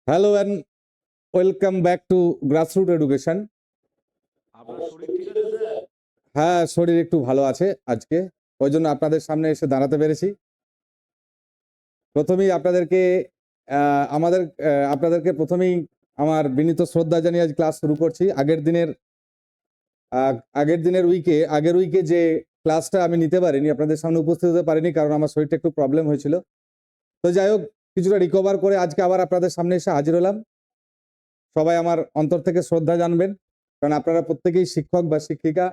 Hello and welcome back to grassroot education. আপনার শরীর ঠিক আছে স্যার? হ্যাঁ, শরীর একটু ভালো আছে আজকে, ওই জন্য আপনাদের সামনে এসে দাঁড়াতে পেরেছি। প্রথমেই আপনাদেরকে প্রথমেই আমার বিনীত শ্রদ্ধা জানিয়ে আজ ক্লাস শুরু করছি। আগের উইকে যে ক্লাসটা আমি নিতে পারিনি, আপনাদের সামনে উপস্থিত হতে পারিনি, কারণ আমার শরীরটা একটু প্রবলেম হয়েছিল। তো যাই হোক, কিছুটা রিকভার করে আজকে আবার আপনাদের সামনে এসে হাজির হলাম। সবাই আমার অন্তর থেকে শ্রদ্ধা জানবেন, কারণ আপনারা প্রত্যেকেই শিক্ষক বা শিক্ষিকা,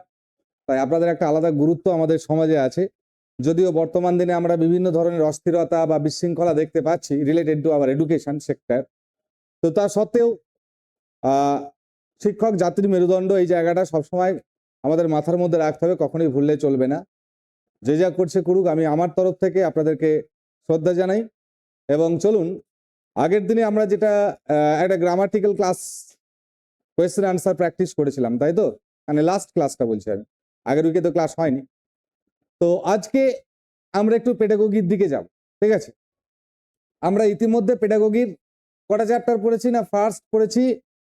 তাই আপনাদের একটা আলাদা গুরুত্ব আমাদের সমাজে আছে। যদিও বর্তমান দিনে আমরা বিভিন্ন ধরনের অস্থিরতা বা বিশৃঙ্খলা দেখতে পাচ্ছি related to our education sector, তো তা সত্ত্বেও শিক্ষক জাতির মেরুদণ্ড, এই জায়গাটা সবসময় আমাদের মাথার মধ্যে রাখতে হবে, কখনোই ভুললে চলবে না। যে যা করছে করুক, আমি আমার তরফ থেকে আপনাদেরকে শ্রদ্ধা জানাই। এবং চলুন, আগের দিনে আমরা যেটা একটা grammatical class question answer practice করেছিলাম, তাই তো, মানে লাস্ট ক্লাসটা বলছি আমি, আগের উইকে তো ক্লাস হয়নি। তো আজকে আমরা একটু পেডাগোগির দিকে যাব, ঠিক আছে? আমরা ইতিমধ্যে পেডাগোগির কটা চ্যাপ্টার পড়েছি না? ফার্স্ট পড়েছি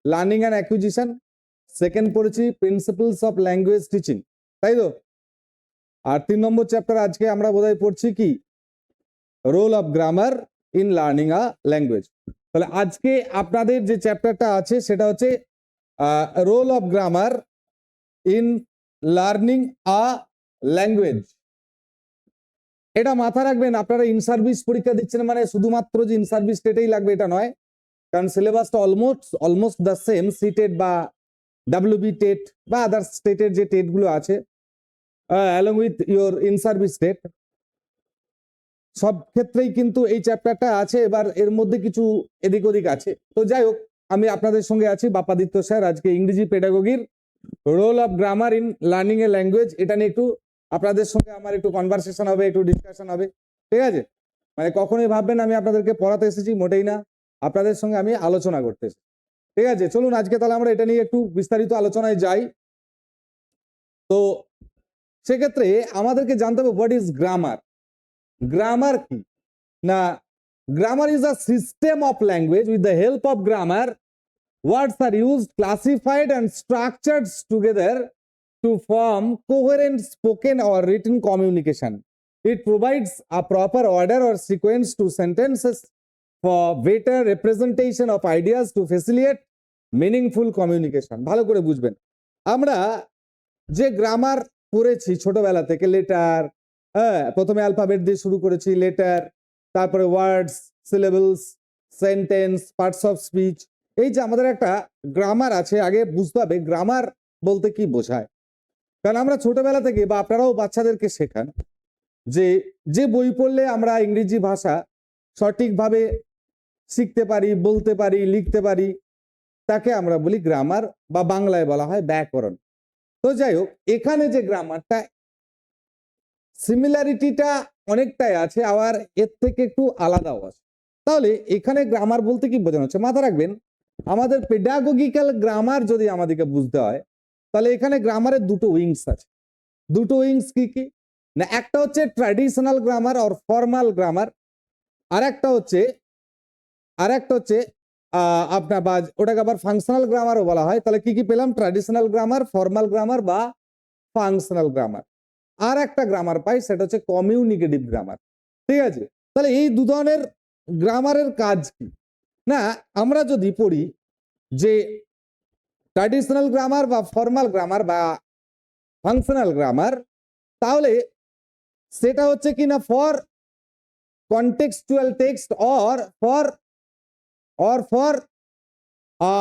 লার্নিং অ্যান্ড অ্যাকুইজিশন, সেকেন্ড পড়েছি প্রিন্সিপালস অফ ল্যাঙ্গুয়েজ টিচিং, তাই তো? আর 3 নম্বর চ্যাপ্টার আজকে আমরা বোধহয় পড়ছি কি, role of grammar in learning a language. তাহলে আজকে আপনাদের যে চ্যাপ্টারটা আছে সেটা হচ্ছে role of grammar in learning a language. এটা মাথা রাখবেন, আপনারা ইন সার্ভিস পরীক্ষা দিচ্ছেন মানে শুধুমাত্র যে ইন সার্ভিস টেটেই লাগবে এটা নয়, কারণ সিলেবাসটা almost the same. C TET বা ডাব্লিউবি টেট বা আদার স্টেটের যে টেটগুলো আছে, along with your in service TET, সব ক্ষেত্রেই কিন্তু এই চ্যাপ্টারটা আছে। এবার এর মধ্যে কিছু এদিক ওদিক আছে। তো যাই হোক, আমি আপনাদের সঙ্গে আছি বাপাদিত্য স্যার। আজকে ইংরেজি পেডাগোগির role of grammar in learning a language, এটা নিয়ে একটু আপনাদের সঙ্গে আমার একটু কনভারসেশন হবে, একটু ডিসকাশন হবে, ঠিক আছে? মানে কখনোই ভাববেন আমি আপনাদেরকে পড়াতে এসেছি, মোটেই না, আপনাদের সঙ্গে আমি আলোচনা করতে এসেছি, ঠিক আছে? চলুন আজকে তাহলে আমরা এটা নিয়ে একটু বিস্তারিত আলোচনায় যাই। তো সেক্ষেত্রে আমাদেরকে জানতে হবে হোয়াট ইজ গ্রামার। গ্রামার কি না? Grammar is a system of language. With the help of grammar, words are used, classified and structured together to form coherent spoken or written communication. It provides a proper order or sequence to sentences for better representation of ideas to facilitate meaningful communication. ভালো করে বুঝবেন, আমরা যে grammar পড়েছি ছোটবেলা থেকে, letter, হ্যাঁ, প্রথমে অ্যালফাবেট দিয়ে শুরু করেছি, লেটার, তারপরে words, syllables, sentence, parts of speech, এই যে আমাদের একটা গ্রামার আছে। আগে বুঝতে হবে গ্রামার বলতে কি বোঝায়, কারণ আমরা ছোটবেলা থেকে বা আপনারাও বাচ্চাদেরকে শেখান যে যে বই পড়লে আমরা ইংরেজি ভাষা সঠিকভাবে শিখতে পারি, বলতে পারি, লিখতে পারি, তাকে আমরা বলি গ্রামার, বা বাংলায় বলা হয় ব্যাকরণ। তো যাই হোক, এখানে যে গ্রামারটা, সিমিলারিটিটা অনেকটাই আছে, আবার এর থেকে একটু আলাদাও আছে। তাহলে এখানে গ্রামার বলতে কি বোঝানো হচ্ছে, মাথা রাখবেন, আমাদের পেডাগোগিক্যাল গ্রামার যদি আমাদেরকে বুঝতে হয়, তাহলে এখানে গ্রামারের দুটো উইংস আছে। দুটো উইংস কি কি না? একটা হচ্ছে traditional grammar or formal grammar, আর একটা হচ্ছে আপনার বা ওটাকে আবার ফাংশনাল গ্রামারও বলা হয়। তাহলে কি কি পেলাম? ট্র্যাডিশনাল গ্রামার, ফর্মাল গ্রামার বা ফাংশনাল গ্রামার। আর একটা গ্রামার পাই, সেটা হচ্ছে কমিউনিকেটিভ গ্রামার, ঠিক আছে? তাহলে এই দু ধরনের গ্রামারের কাজ কি না? আমরা যদি পড়ি যে ট্র্যাডিশনাল গ্রামার বা ফর্মাল গ্রামার বা ফাংশনাল গ্রামার, তাহলে সেটা হচ্ছে কি না, for contextual text or for a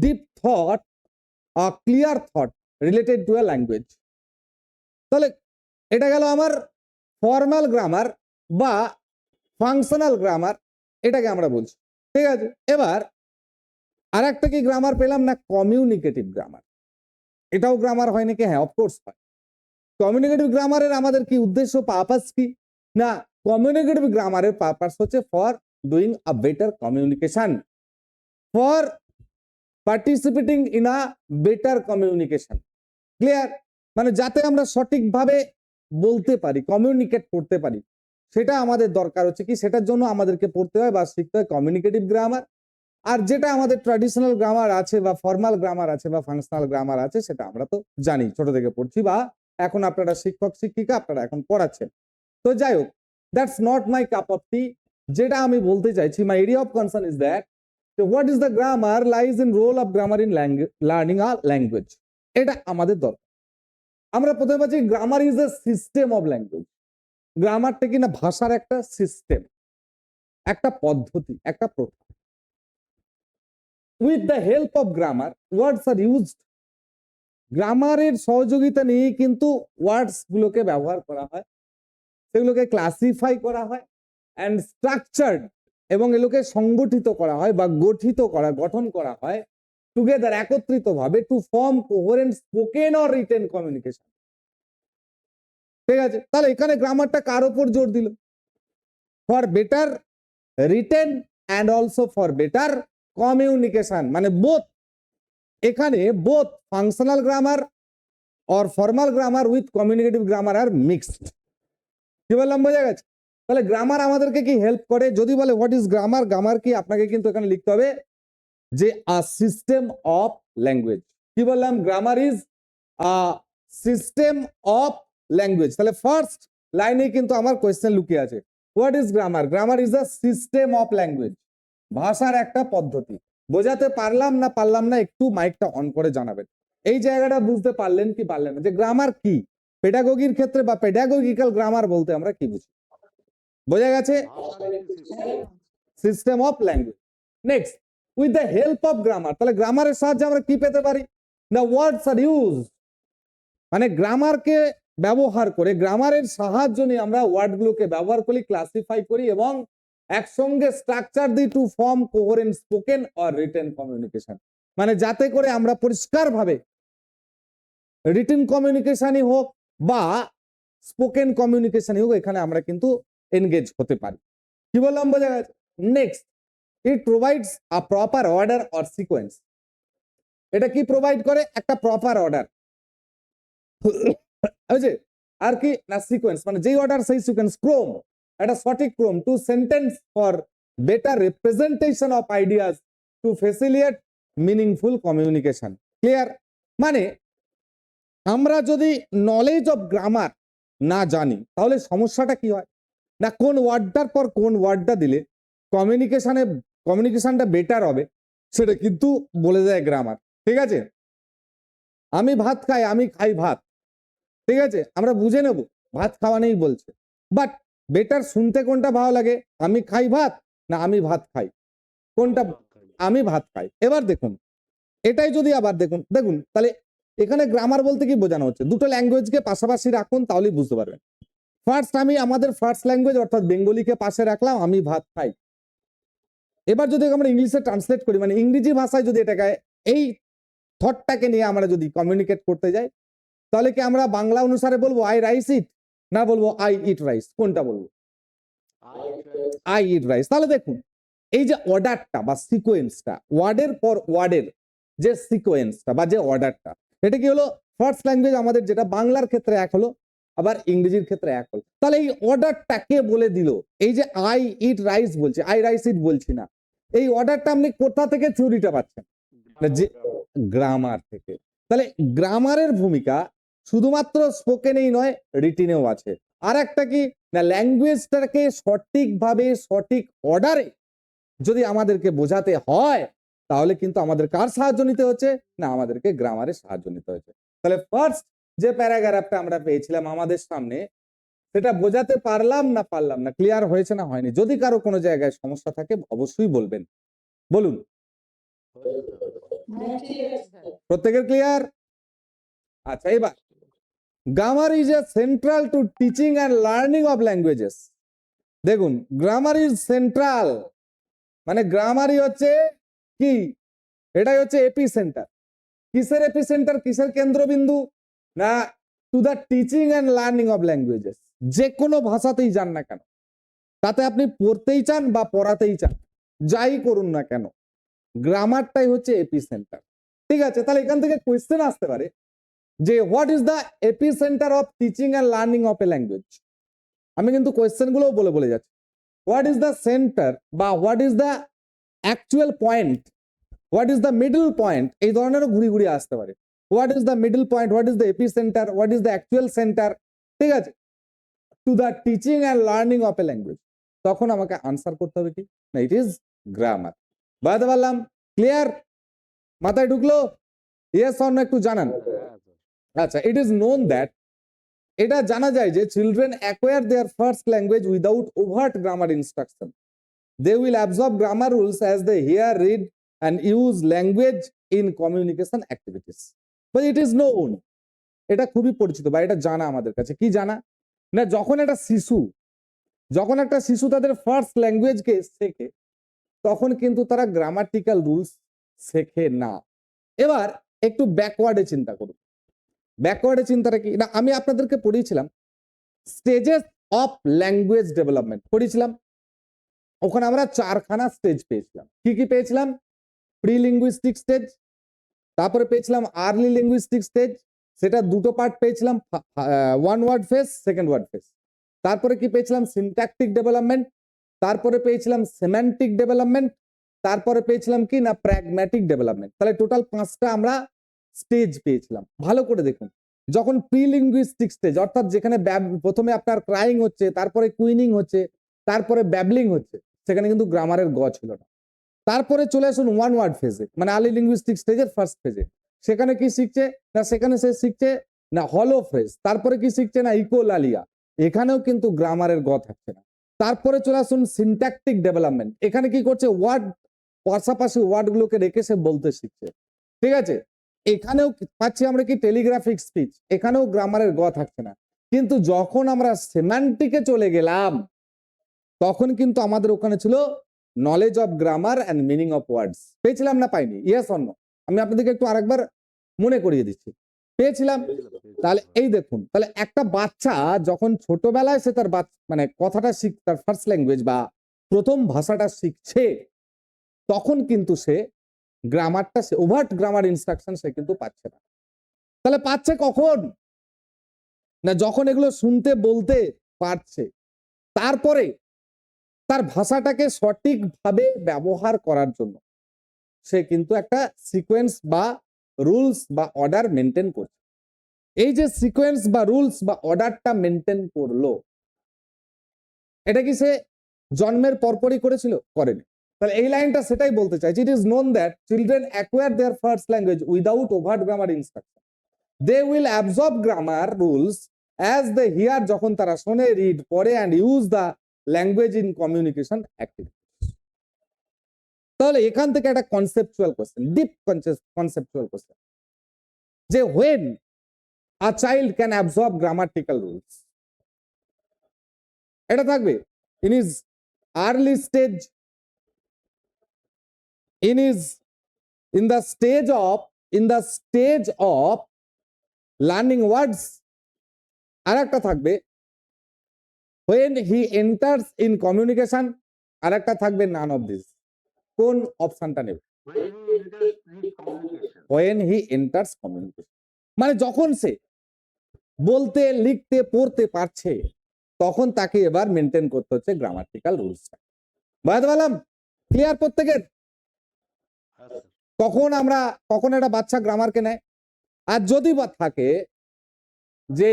deep thought, a clear thought related to a language. তাহলে এটা গেল আমার ফর্মাল গ্রামার বা ফাংশনাল গ্রামার, এটাকে আমরা বলছি, ঠিক আছে? এবার আর একটা কি গ্রামার পেলাম না? Communicative grammar. এটাও গ্রামার হয় নাকি? হ্যাঁ, অফকোর্স হয়। কমিউনিকেটিভ গ্রামারের আমাদের কি উদ্দেশ্য, পারপাস কি না? কমিউনিকেটিভ গ্রামারের পারপাস হচ্ছে for doing a better communication, for participating in a better communication. Clear? মানে যাতে আমরা সঠিকভাবে বলতে পারি, কমিউনিকেট করতে পারি, সেটা আমাদের দরকার হচ্ছে কি, সেটার জন্য আমাদেরকে পড়তে হয় বা শিখতে হয় কমিউনিকেটিভ গ্রামার। আর যেটা আমাদের ট্র্যাডিশনাল গ্রামার আছে বা ফর্মাল গ্রামার আছে বা ফাংশনাল গ্রামার আছে, সেটা আমরা তো জানি, ছোট থেকে পড়ছি বা এখন আপনারা শিক্ষক শিক্ষিকা আপনারা এখন পড়াচ্ছেন। তো যাই হোক, that's not my cup of tea. যেটা আমি বলতে চাইছি, my area of concern is that what is the grammar lies in role of grammar in learning a language. এটা আমাদের দরকার। আমরা প্রথমে পাচ্ছি grammar is a system of language. গ্রামারটা কিনা ভাষার একটা সিস্টেম, একটা পদ্ধতি, একটা প্রথা। With the help of grammar words are used. গ্রামারের সহযোগিতা নিয়ে কিন্তু ওয়ার্ডস গুলোকে ব্যবহার করা হয়, সেগুলোকে ক্লাসিফাই করা হয় অ্যান্ড স্ট্রাকচার্ড, এবং এগুলোকে সংগঠিত করা হয় বা গঠন করা হয় টুগেদার, একত্রিত ভাবে, to form coherent spoken or written communication. ঠিক আছে, তাহলে এখানে গ্রামারটা কার উপর জোর দিল? For better written and also for better communication, মানে বোথ। এখানে both functional grammar or formal grammar with communicative grammar আর মিক্সড। কি বললাম, বোঝা গেছে? তাহলে গ্রামার আমাদেরকে কি হেল্প করে? যদি বলে হোয়াট ইজ গ্রামার, গ্রামার কি, আপনাকে কিন্তু এখানে লিখতে হবে যে আ সিস্টেম অফ ল্যাঙ্গুয়েজ। কি বললাম? Grammar is a system of language. তাহলে ফার্স্ট লাইনে কিন্তু আমার কোয়েশ্চেন লুকিয়ে আছে। What is grammar? Grammar is a system of language, ভাষার একটা পদ্ধতি। বোঝাতে পারলাম না পারলাম না, একটু মাইকটা অন করে জানাবেন। এই জায়গাটা বুঝতে পারলেন কি পারলেন না, যে গ্রামার কি, পেডাগোগির ক্ষেত্রে বা পেডাগোগিক্যাল গ্রামার বলতে আমরা কি বুঝি? বোঝা গেছে? ভাষার একটি system. System of language. Next, with the help of grammar. তাহলে গ্রামারের সাহায্যে আমরা কি পেতে পারি? না, ওয়ার্ডস আর ইউজ, মানে গ্রামারকে ব্যবহার করে, গ্রামারের সাহায্য নিয়ে আমরা ওয়ার্ডগুলোকে ব্যবহার করি, ক্লাসিফাই করি এবং একসঙ্গে স্ট্রাকচার দিই to form coherent spoken or written communication, মানে যাতে করে আমরা পরিষ্কারভাবে রিটেন কমিউনিকেশনই হোক বা স্পোকেন কমিউনিকেশনই হোক, এখানে আমরা কিন্তু এনগেজ হতে পারি। কি বললাম, বোঝা গেছে? Next, it provides a proper order or sequence. এটা কি প্রোভাইড করে? একটা প্রপার অর্ডার। আর কি না, সিকোয়েন্স, মানে যেই অর্ডার সেই সিকোয়েন্স, ক্রম, একটা সঠিক ক্রম, to sentence for better representation of ideas to facilitate meaningful communication. Clear? মানে আমরা যদি নলেজ অফ গ্রামার না জানি, তাহলে সমস্যাটা কি হয় না, কোন ওয়ার্ডটার পর কোন ওয়ার্ডটা দিলে কমিউনিকেশনটা বেটার হবে, সেটা কিন্তু বলে দেয় গ্রামার। ঠিক আছে, আমি ভাত খাই, আমি খাই ভাত, ঠিক আছে, আমরা বুঝে নেব ভাত খাওয়া নেই বলছে, বাট বেটার শুনতে কোনটা ভালো লাগে, আমি খাই ভাত না আমি ভাত খাই, কোনটা? আমি ভাত খাই। এবার দেখুন, এটাই যদি আবার দেখুন দেখুন তাহলে এখানে গ্রামার বলতে কি বোঝানো হচ্ছে? দুটো ল্যাঙ্গুয়েজকে পাশাপাশি রাখুন, তাহলেই বুঝতে পারবেন। ফার্স্ট, আমি আমাদের ফার্স্ট ল্যাঙ্গুয়েজ অর্থাৎ বেঙ্গলিকে পাশে রাখলাম, আমি ভাত খাই। এবার যদি আমরা ইংলিশে ট্রান্সলেট করি, মানে ইংরেজি ভাষায় যদি এটাকে, এই থটটাকে নিয়ে আমরা যদি কমিউনিকেট করতে যাই, তাহলে কি আমরা বাংলা অনুসারে বলবো আই রাইস ইট, না বলবো আই ইট রাইস? কোনটা বলবো? I eat rice. তাহলে দেখুন, এই যে অর্ডারটা বা সিকোয়েন্সটা, ওয়ার্ডের পর ওয়ার্ডের যে সিকোয়েন্সটা বা যে অর্ডারটা, এটা কি হলো? ফার্স্ট ল্যাঙ্গুয়েজ আমাদের যেটা, বাংলার ক্ষেত্রে এক হলো, আবার ইংরেজির ক্ষেত্রে এক হলো। তাহলে এই অর্ডারটা কে বলে দিল? এই যে আই ইট রাইস বলছি, আই রাইস ইট বলছি না, এই অর্ডারটা আপনি কোথা থেকে থিওরিটা পাচ্ছেন? যে গ্রামার থেকে। তাহলে গ্রামারের ভূমিকা শুধুমাত্র স্পোকেনেই নয়, রিটিনেও আছে। আর একটা কি না, ল্যাঙ্গুয়েজটাকে সঠিকভাবে সঠিক অর্ডারে যদি আমাদেরকে বোঝাতে হয়, তাহলে কিন্তু আমাদের কার সাহায্য নিতে হচ্ছে? না, আমাদেরকে গ্রামারের সাহায্য নিতে হচ্ছে। তাহলে ফার্স্ট যে প্যারাগ্রাফটা আমরা পেয়েছিলাম আমাদের সামনে, সেটা বোঝাতে পারলাম না পারলাম না, ক্লিয়ার হয়েছে না হয়নি? যদি কারো কোনো জায়গায় সমস্যা থাকে অবশ্যই বলবেন, বলুন। প্রত্যেকের ক্লিয়ার? আচ্ছা, এবার grammar is a central two teaching and learning of languages. দেখুন, গ্রামার ইজ সেন্ট্রাল, মানে গ্রামারই হচ্ছে কি, এটাই হচ্ছে এপি সেন্টার। কিসের এপি সেন্টার, কিসের কেন্দ্রবিন্দু? না, two the teaching and learning of languages. যে কোনো ভাষাতেই যান না কেন, তাতে আপনি পড়তেই চান বা পড়াতেই চান, যাই করুন না কেন, গ্রামারটাই হচ্ছে এপি সেন্টার। ঠিক আছে, তাহলে এখান থেকে কোয়েশ্চেন আসতে পারে যে what is the epicentre of teaching and learning of a language? আমি কিন্তু কোয়েশ্চেন গুলোও বলে বলে যাচ্ছি। হোয়াট ইজ দ্য সেন্টার বা what is the actual point, what is the middle point, এই ধরনেরও ঘুরি ঘুরি আসতে পারে। What is the middle point, what is the epicentre, what is the actual centre, ঠিক আছে, to the teaching and learning of a language, তখন আমাকে আনসার করতে হবে কি না, ইট ইজ গ্রামার। বুঝতে পারলাম? ক্লিয়ার? মাথায় ঢুকলো? ইয়েস অর নো একটু জানান। হ্যাঁ স্যার। আচ্ছা, ইট ইজ নোন দ্যাট, এটা জানা যায় যে children acquire their first language without overt grammar instruction. They will absorb grammar rules as they hear, read and use language in communication activities. But it is known, এটা খুবই পরিচিত বা এটা জানা আমাদের কাছে। কি জানা না, যখন একটা শিশু তাদের ফার্স্ট ল্যাঙ্গুয়েজকে শেখে, তখন কিন্তু তারা গ্রামাটিক্যাল রুলস শেখে না। এবার একটু ব্যাকওয়ার্ডে চিন্তা করুন। ব্যাকওয়ার্ডে চিন্তাটা কি না, আমি আপনাদেরকে পড়িয়েছিলাম স্টেজেস অফ ল্যাঙ্গুয়েজ ডেভেলপমেন্ট পড়িয়েছিলাম। ওখানে আমরা 4খানা স্টেজ পেয়েছিলাম। কি কি পেয়েছিলাম? প্রি লিঙ্গুইস্টিক স্টেজ, তারপরে পেয়েছিলাম আর্লি লিঙ্গুইস্টিক স্টেজ, সেটা দুটো পার্ট পেয়েছিলাম, one word phase, second word phase. তারপরে কি পেয়েছিলাম? সিনট্যাকটিক ডেভেলপমেন্ট, তারপরে পেয়েছিলাম সেমান্টিক ডেভেলপমেন্ট, তারপরে পেয়েছিলাম কি না প্র্যাগম্যাটিক ডেভেলপমেন্ট। তাহলে টোটাল 5টা আমরা স্টেজ পেয়েছিলাম। ভালো করে দেখুন, যখন প্রি লিঙ্গুইস্টিক স্টেজ, অর্থাৎ যেখানে প্রথমে আপনার ক্রাইং হচ্ছে, তারপরে কুইনিং হচ্ছে, তারপরে ব্যাবলিং হচ্ছে, সেখানে কিন্তু গ্রামারের গ ছিল না। তারপরে চলে আসুন ওয়ান ওয়ার্ড ফেজে, মানে আর্লি লিঙ্গুইস্টিক স্টেজের ফার্স্ট ফেজে। সেখানে কি শিখছে না, সেখানে সে শিখছে না হলো ফ্রেজ। তারপরে কি শিখছে না ইকোলালিয়া, এখানেও কিন্তু গ্রামারের গ থাকছে না। তারপরে চলে আসুন সিনট্যাকটিক ডেভেলপমেন্ট, এখানে কি করছে, ওয়ার্ড পাশাপাশি ওয়ার্ড গুলোকে রেখে সে বলতে শিখছে, ঠিক আছে। এখানেও পাচ্ছি আমরা কি টেলিগ্রাফিক স্পিচ, এখানেও গ্রামারের গ থাকছে না। কিন্তু যখন আমরা সেমান্টিকে চলে গেলাম, তখন কিন্তু আমাদের ওখানে ছিল knowledge of grammar and meaning of words. পেয়েছিলাম না পাইনি? Yes or no? আমি আপনাদেরকে একটু আরেকবার মনে করিয়ে দিচ্ছি, পেয়েছিলাম। তাহলে এই দেখুন, তাহলে একটা বাচ্চা যখন ছোটবেলায় সে তার মানে কথাটা তার ফার্স্ট ল্যাঙ্গুয়েজ বা প্রথম ভাষাটা শিখছে, তখন কিন্তু সে গ্রামারটা, সে ওভার্ট গ্রামার ইনস্ট্রাকশন সে কিন্তু পাচ্ছে না। তাহলে পাচ্ছে কখন না, যখন এগুলো শুনতে বলতে পারছে। তারপরে তার ভাষাটাকে সঠিকভাবে ব্যবহার করার জন্য সে কিন্তু একটা সিকোয়েন্স বা রুলস বা অর্ডার মেনটেন করছে। এই যে সিকোয়েন্স বা রুলস বা অর্ডারটা মেনটেন করলো, এটা কি সে জন্মের পরপরই করেছিল? করেনি। তাহলে এই লাইনটা সেটাই বলতে চাইছে, it is known that children acquire their first language without overt grammar instruction. They will absorb grammar rules as they hear, যখন তারা শোনে, রিড, পড়ে, and use the language in communication activity. তাহলে এখান থেকে একটা conceptual question, deep conceptual question, যে when a child can absorb grammatical rules, এটা থাকবে in his early stage, in the stage of learning words, আর একটা থাকবে when he enters in communication, আর একটা থাকবে none of this। কোন অপশনটা নেবে? when he enters communication, মানে যখন সে বলতে, লিখতে, পড়তে পারছে, তখন তাকে এবার মেনটেন করতে হচ্ছে গ্রামাটিক্যাল রুলসটা। বুঝতে পারলাম? ক্লিয়ার প্রত্যেকের? হ্যাঁ স্যার। কখন একটা বাচ্চা গ্রামারকে নেয়, আর যদি বা থাকে যে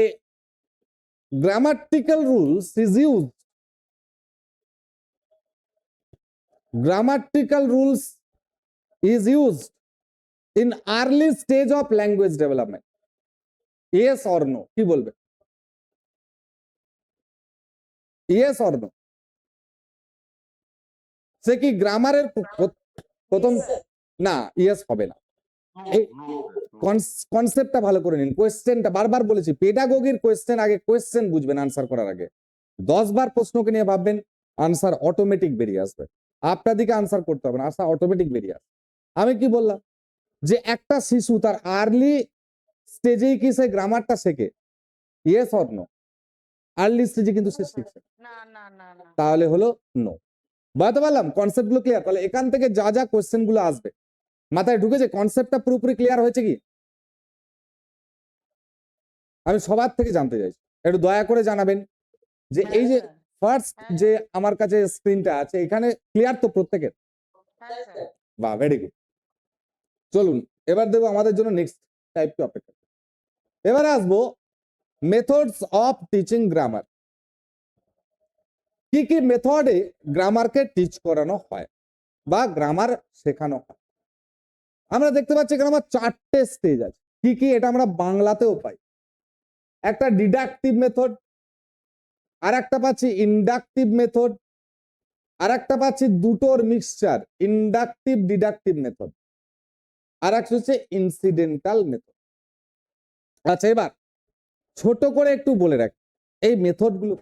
grammatical rules is used, grammatical rules is used in early stage of language development, yes or no? কি বলবে? Yes or no? সে কি গ্রামারের প্রথম না, ইয়েস হবে না। এই কনসেপ্টটা ভালো করে নিন, কোয়েশ্চেনটা বারবার বলেছি, পেডাগোগির কোয়েশ্চেন আগে কোয়েশ্চেন বুঝবেন আনসার করার আগে। 10 বার প্রশ্নকে নিয়ে ভাববেন, আনসার অটোমেটিক বেরিয়ে আসবে। আপনার দিকে আনসার করতে হবে না, আনসার অটোমেটিক বেরিয়ে আসবে। আমি কি বললাম যে একটা শিশু তার আর্লি স্টেজেই কি সে গ্রামারটা শেখে? Yes or no? আর্লি স্টেজে কিন্তু সে শিখছে, তাহলে হলো নো। বুঝতে পারলাম? কনসেপ্ট গুলো ক্লিয়ার? তাহলে এখান থেকে যা যা কোয়েশ্চেন গুলো আসবে মাথায় ঢুকেছে? কনসেপ্টটা পুরোপুরি ক্লিয়ার হয়েছে কি? আমি সবার থেকে জানতে চাইছি, একটু দয়া করে জানাবেন যে হ্যাঁ এই যে স্যার, ফার্স্ট হ্যাঁ যে আমার কাছে স্ক্রিনটা আছে এখানে ক্লিয়ার তো প্রত্যেকের? হ্যাঁ স্যার। বাহ, ভেরি গুড। চলুন এবার দেবো আমাদের জন্য নেক্সট টাইপকে অপেক্ষা। এবারে আসবো মেথডস অফ টিচিং গ্রামার। কি কি মেথডে গ্রামারকে টিচ করানো হয় বা গ্রামার শেখানো হয়? আমরা দেখতে পাচ্ছি এখানে আমার 4টে স্টেজ আছে। কি কি এটা আমরা বাংলাতেও পাই। একটা ডিডাকটিভ মেথড, আর একটা পাচ্ছি ইন্ডাকটিভ মেথড, আর একটা পাচ্ছি দুটোর মিক্সচার ইন্ডাকটিভ ডিডাকটিভ মেথড, আর একটা হচ্ছে ইনসিডেন্টাল মেথড। আচ্ছা এবার ছোট করে একটু বলে রাখি এই মেথড গুলো,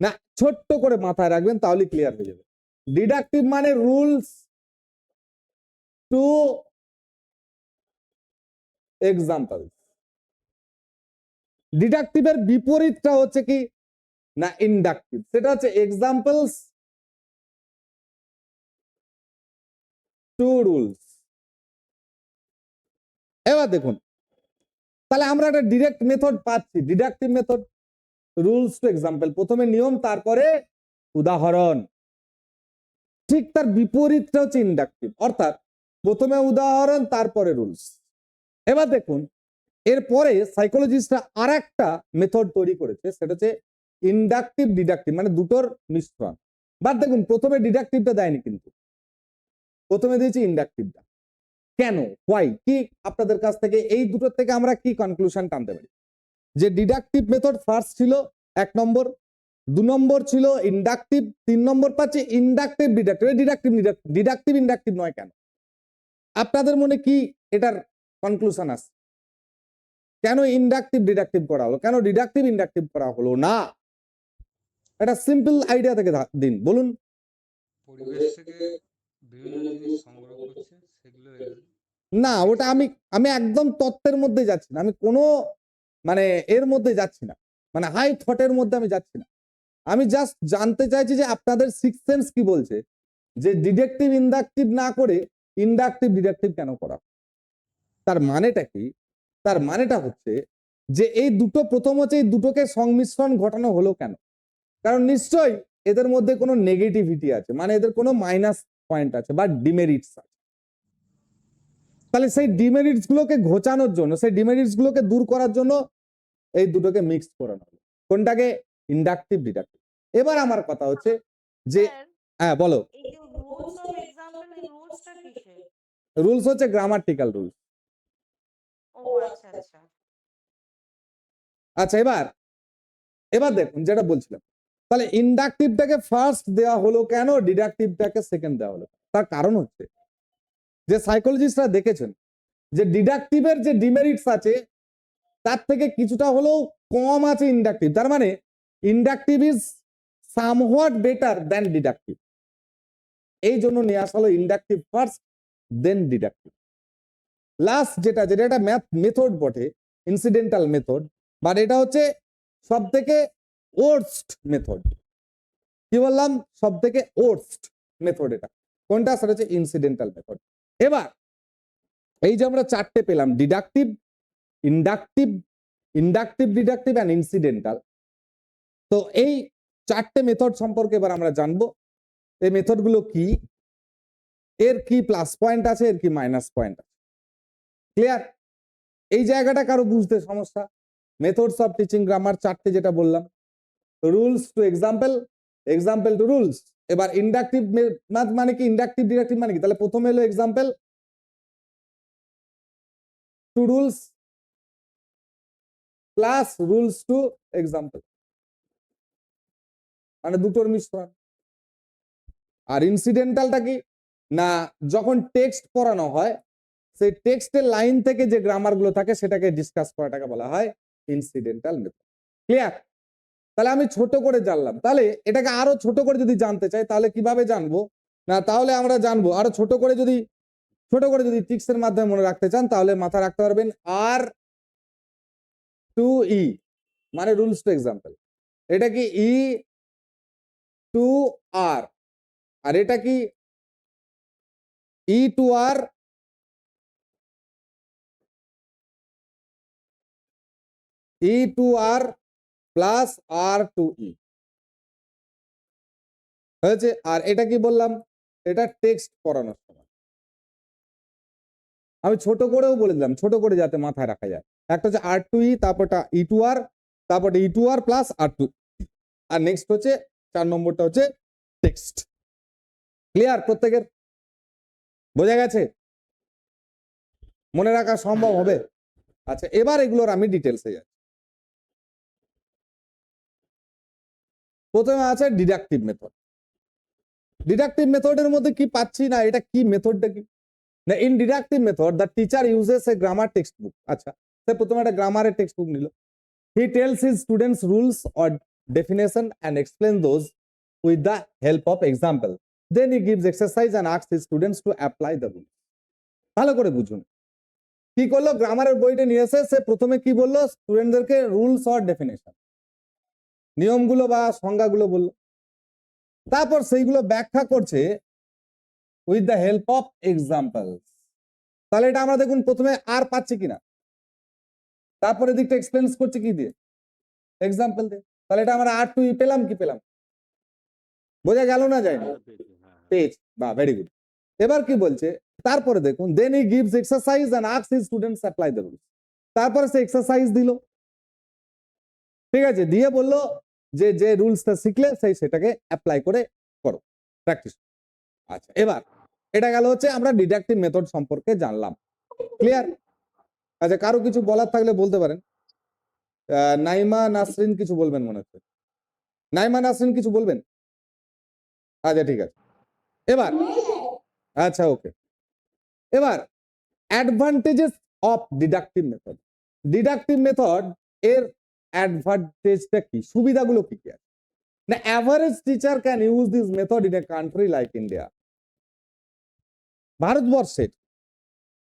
না ছোট্ট করে মাথায় রাখবেন তাহলে ক্লিয়ার হয়ে যাবে। ডিডাকটিভ মানে রুলস টু এক্সাম্পল। ডিডাকটিভের বিপরীতটা হচ্ছে কি না ইন্ডাকটিভ, সেটা হচ্ছে এক্সাম্পলস টু রুলস। এবার দেখুন তাহলে আমরা একটা ডিরেক্ট মেথড পাচ্ছি, deductive method rules to example, প্রথমে নিয়ম তারপরে উদাহরণ। ঠিক তার বিপরীতটা হচ্ছে ইন্ডাকটিভ, অর্থাৎ প্রথমে উদাহরণ তারপরে রুলস। এবার দেখুন এরপরে সাইকোলজিস্টরা আর একটা মেথড তৈরি করেছে, সেটা হচ্ছে ইন্ডাকটিভ ডিডাকটিভ, মানে দুটোর মিশ্রণ। বাট দেখুন প্রথমে ডিডাকটিভটা দেয়নি, কিন্তু প্রথমে দিয়েছি ইন্ডাকটিভটা। কেন, হোয়াই, কি আপনাদের কাছ থেকে এই দুটোর থেকে আমরা কি কনক্লুশন টানতে পারি? যে ডিডাকটিভ মেথড ফার্স্ট ছিল 1 নম্বর, 2 নম্বর ছিল ইন্ডাকটিভ, 3 নম্বর পাচ্ছে inductive deductive. Deductive deductive inductive নয় কেন? আপনাদের মনে কি এটার কনক্লুশন আছে? কেন ইন্ডাকটিভ ডিডাকটিভ করা হলো, কেন ডিডাকটিভ ইন্ডাকটিভ করা হলো না? এটা সিম্পল আইডিয়া থেকে দিন, বলুন। পরিবেশ থেকে বিভিন্ন জিনিস সংগ্রহ করছে, সেগুলো না ওটা আমি আমি একদম তত্ত্বের মধ্যে যাচ্ছি না, আমি কোনো মানে এর মধ্যে যাচ্ছি না, মানে হাই থটের মধ্যে আমি যাচ্ছি না। আমি জাস্ট জানতে চাইছি যে আপনাদের সিক্স সেন্স কি বলছে যে ডিডাকটিভ ইন্ডাকটিভ না করে ইন্ডাকটিভ ডিডাকটিভ কেন করা। তার মানেটা কি? তার মানেটা হচ্ছে যে এই দুটো, প্রথম হচ্ছে এই দুটোকে সংমিশ্রণ ঘটানো হলো কেন? কারণ নিশ্চয়ই এদের মধ্যে কোনো নেগেটিভিটি আছে, মানে এদের কোনো মাইনাস পয়েন্ট আছে বা ডিমেরিটস আছে। তাহলে সেই ডিমেরিটস গুলোকে ঘোচানোর জন্য, সেই ডিমেরিটস গুলোকে দূর করার জন্য এই দুটোকে মিক্স করানো হলো। কোনটাকে? Inductive deductive. এবার আমার কথা হচ্ছে যে স্যার, হ্যাঁ বলো। এই যে রুলস অফ এক্সাম্পল, এই রুলসটা কিসের? রুলস হচ্ছে গ্রামাটিক্যাল রুলস। ও আচ্ছা আচ্ছা। আচ্ছা এবার এবার দেখুন যেটা বলছিলাম, তাহলে ইন্ডাকটিভটাকে ফার্স্ট দেওয়া হলো কেন, ডিডাকটিভটাকে সেকেন্ড দেওয়া হলো? তার কারণ হচ্ছে যে সাইকোলজিস্টরা দেখেছেন যে ডিডাকটিভের যে ডিমেরিটস আছে তার থেকে কিছুটা হলেও কম আছে ইন্ডাকটিভ। তার মানে inductive is somewhat better than deductive. এই জন্য নিয়ে আসা হলো inductive first then deductive. Last যেটা যেটা একটা ম্যাথ মেথড বটে, ইনসিডেন্টাল মেথড, বাট এটা হচ্ছে সব থেকে ওর্স্ট মেথড। কি বললাম? সব থেকে ওর্স্ট মেথড এটা কোনটা? সেটা হচ্ছে ইনসিডেন্টাল মেথড। এবার এই যে আমরা 4টে পেলাম, deductive, inductive, inductive deductive and incidental. তো এই 4টে মেথড সম্পর্কে এবার আমরা জানবো। এই মেথড গুলো কি, এর কি প্লাস পয়েন্ট আছে, এর কি মাইনাস পয়েন্ট আছে। ক্লিয়ার? এই জায়গাটা কারো বুঝতে সমস্যা? মেথডস অফ টিচিং গ্রামার 4টে যেটা বললাম, rules to example, example to rules. এবার ইন্ডাকটিভ মানে কি, ইন্ডাকটিভ ডিডাকটিভ মানে কি? তাহলে প্রথমে হলো example to rules plus rules to example, মানে দুটোর মিশ্রণ। আর ইনসিডেন্টালটা কি না, যখন টেক্সট পড়ানো হয় সেই টেক্সটের লাইন থেকে যে গ্রামার গুলো থাকে সেটাকে ডিসকাস করাটাকে বলা হয় ইনসিডেন্টাল মেথড। ক্লিয়ার? তাহলে আমি ছোট করে জানলাম, তাহলে এটাকে আরো ছোট করে যদি জানতে চাই তাহলে কিভাবে জানবো? না তাহলে আমরা জানবো আরো ছোট করে, যদি ট্রিক্সের মাধ্যমে মনে রাখতে চান তাহলে মাথা রাখতে পারবেন আর টু ই, মানে রুলস টু এক্সাম্পল। এটা কি ই টু আর, আর এটা কি ই টু আর ই টু আর প্লাস আর টু ই। হয়েছে। আর এটা কি বললাম, এটা টেক্সট পড়ানোর সময় আমি ছোট করেও বলে দিলাম, ছোট করে যাতে মাথায় রাখা যায়। একটা হচ্ছে আর টু ই, তারপরটা ই টু আর, তারপরে ই টু আর প্লাস আর টু, আর নেক্সট হচ্ছে 4 নম্বরটা হচ্ছে টেক্সট। ক্লিয়ার প্রত্যেকের? বোঝা গেছে? মনে রাখা সম্ভব হবে? আচ্ছা, এবার এগুলোর আমি ডিটেলসে যাচ্ছি। প্রথমে আছে ডিডাকটিভ মেথড। ডিডাকটিভ মেথডের মধ্যে কি পাচ্ছি না, এটা কি মেথডটা কি না, in deductive method the teacher uses a grammar textbook. আচ্ছা, সে প্রথমে একটা গ্রামারের টেক্সট বুক নিল। He tells his students rules or definition and explain those with the help of example, then he gives exercise and asks his students to apply the rules. ভালো করে বুঝুন কি করলো, গ্রামারের বইটা নিয়ে এসে সে প্রথমে কি বললো, স্টুডেন্টদেরকে রুলস অর ডেফিনেশন, নিয়মগুলো বা সংজ্ঞাগুলো বললো, তারপর সেইগুলো ব্যাখ্যা করছে with the help of examples. তাহলে এটা আমরা দেখুন প্রথমে আর পাচ্ছি কিনা, তারপরে দিকটা এক্সপ্লেন করছে কি দিয়ে, এক্সাম্পল দিয়ে। তাহলে এটা আমরা আর টু ই পেলাম কি পেলাম, বোঝা গেল না যায়নি? পেজ, বা ভেরি গুড। এবার কি বলছে, তারপরে দেখুন then he gives exercise and asks his students apply the rules. তারপরে সে এক্সারসাইজ দিল, ঠিক আছে, দিয়ে বললো যে যে রুলসটা শিখলে সেই সেটাকে অ্যাপ্লাই করে করো, প্র্যাকটিস। আচ্ছা, এবার এটা গেল হচ্ছে আমরা ডিডাকটিভ মেথড সম্পর্কে জানলাম। ক্লিয়ার? আচ্ছা, কারো কিছু বলার থাকলে বলতে পারেন। নাইমা নাসরিন কিছু বলবেন মনে হচ্ছে, নাইমা নাসরিন কিছু বলবেন? আচ্ছা, ঠিক আছে। এবার আচ্ছা, ওকে, এবার advantages of deductive method. Deductive method এর অ্যাডভান্টেজটা কি, সুবিধাগুলো কি কি আছে না, average teacher can use this method in a country like India. ভারতবর্ষের